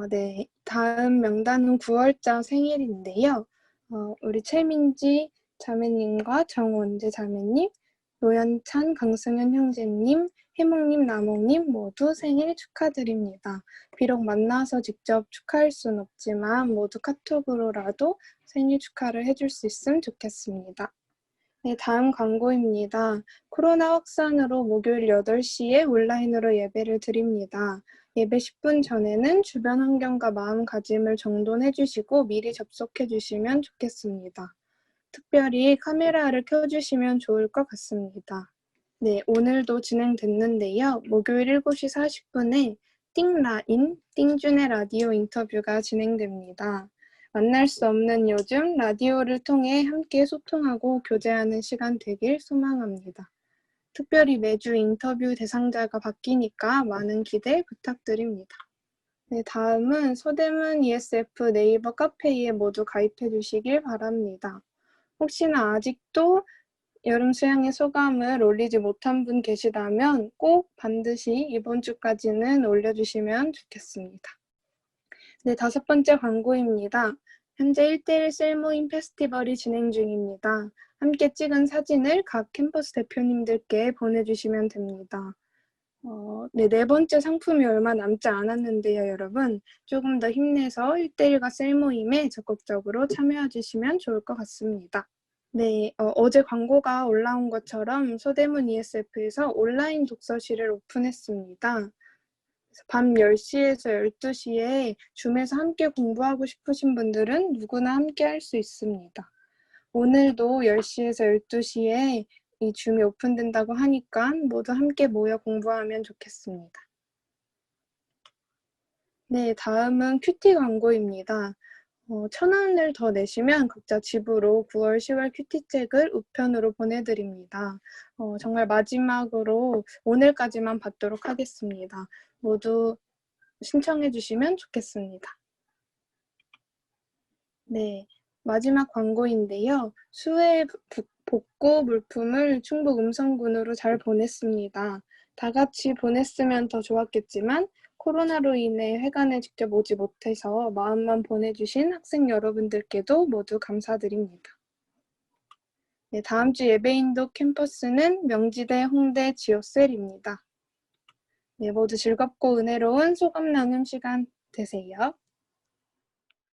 네, 다음 명단은 9월자 생일인데요. 우리 최민지 자매님과 정원재 자매님, 노현찬, 강승현 형제님, 해몽님, 나몽님 모두 생일 축하드립니다. 비록 만나서 직접 축하할 순 없지만 모두 카톡으로라도 생일 축하를 해줄 수 있으면 좋겠습니다. 네, 다음 광고입니다. 코로나 확산으로 목요일 8시에 온라인으로 예배를 드립니다. 예배 10분 전에는 주변 환경과 마음가짐을 정돈해 주시고 미리 접속해 주시면 좋겠습니다. 특별히 카메라를 켜주시면 좋을 것 같습니다. 네, 오늘도 진행됐는데요. 목요일 7시 40분에 띵라인, 띵준의 라디오 인터뷰가 진행됩니다. 만날 수 없는 요즘 라디오를 통해 함께 소통하고 교제하는 시간 되길 소망합니다. 특별히 매주 인터뷰 대상자가 바뀌니까 많은 기대 부탁드립니다. 네, 다음은 서대문 ESF 네이버 카페에 모두 가입해 주시길 바랍니다. 혹시나 아직도 여름 수양의 소감을 올리지 못한 분 계시다면 꼭 반드시 이번 주까지는 올려주시면 좋겠습니다. 네, 5번째 광고입니다. 현재 1:1 셀모임 페스티벌이 진행 중입니다. 함께 찍은 사진을 각 캠퍼스 대표님들께 보내주시면 됩니다. 네, 4번째 상품이 얼마 남지 않았는데요, 여러분. 조금 더 힘내서 1:1과 셀모임에 적극적으로 참여해 주시면 좋을 것 같습니다. 네, 어제 광고가 올라온 것처럼 서대문 ESF에서 온라인 독서실을 오픈했습니다. 밤 10시에서 12시에 줌에서 함께 공부하고 싶으신 분들은 누구나 함께 할 수 있습니다. 오늘도 10시에서 12시에 이 줌이 오픈된다고 하니까 모두 함께 모여 공부하면 좋겠습니다. 네, 다음은 큐티 광고입니다. 1,000원을 더 내시면 각자 집으로 9월, 10월 큐티책을 우편으로 보내드립니다. 정말 마지막으로 오늘까지만 받도록 하겠습니다. 모두 신청해 주시면 좋겠습니다. 네, 마지막 광고인데요. 수해 복구 물품을 충북 음성군으로 잘 보냈습니다. 다 같이 보냈으면 더 좋았겠지만 코로나로 인해 회관에 직접 오지 못해서 마음만 보내주신 학생 여러분들께도 모두 감사드립니다. 네, 다음 주 예배인도 캠퍼스는 명지대, 홍대, 지오셀입니다. 네, 모두 즐겁고 은혜로운 소감 나눔 시간 되세요.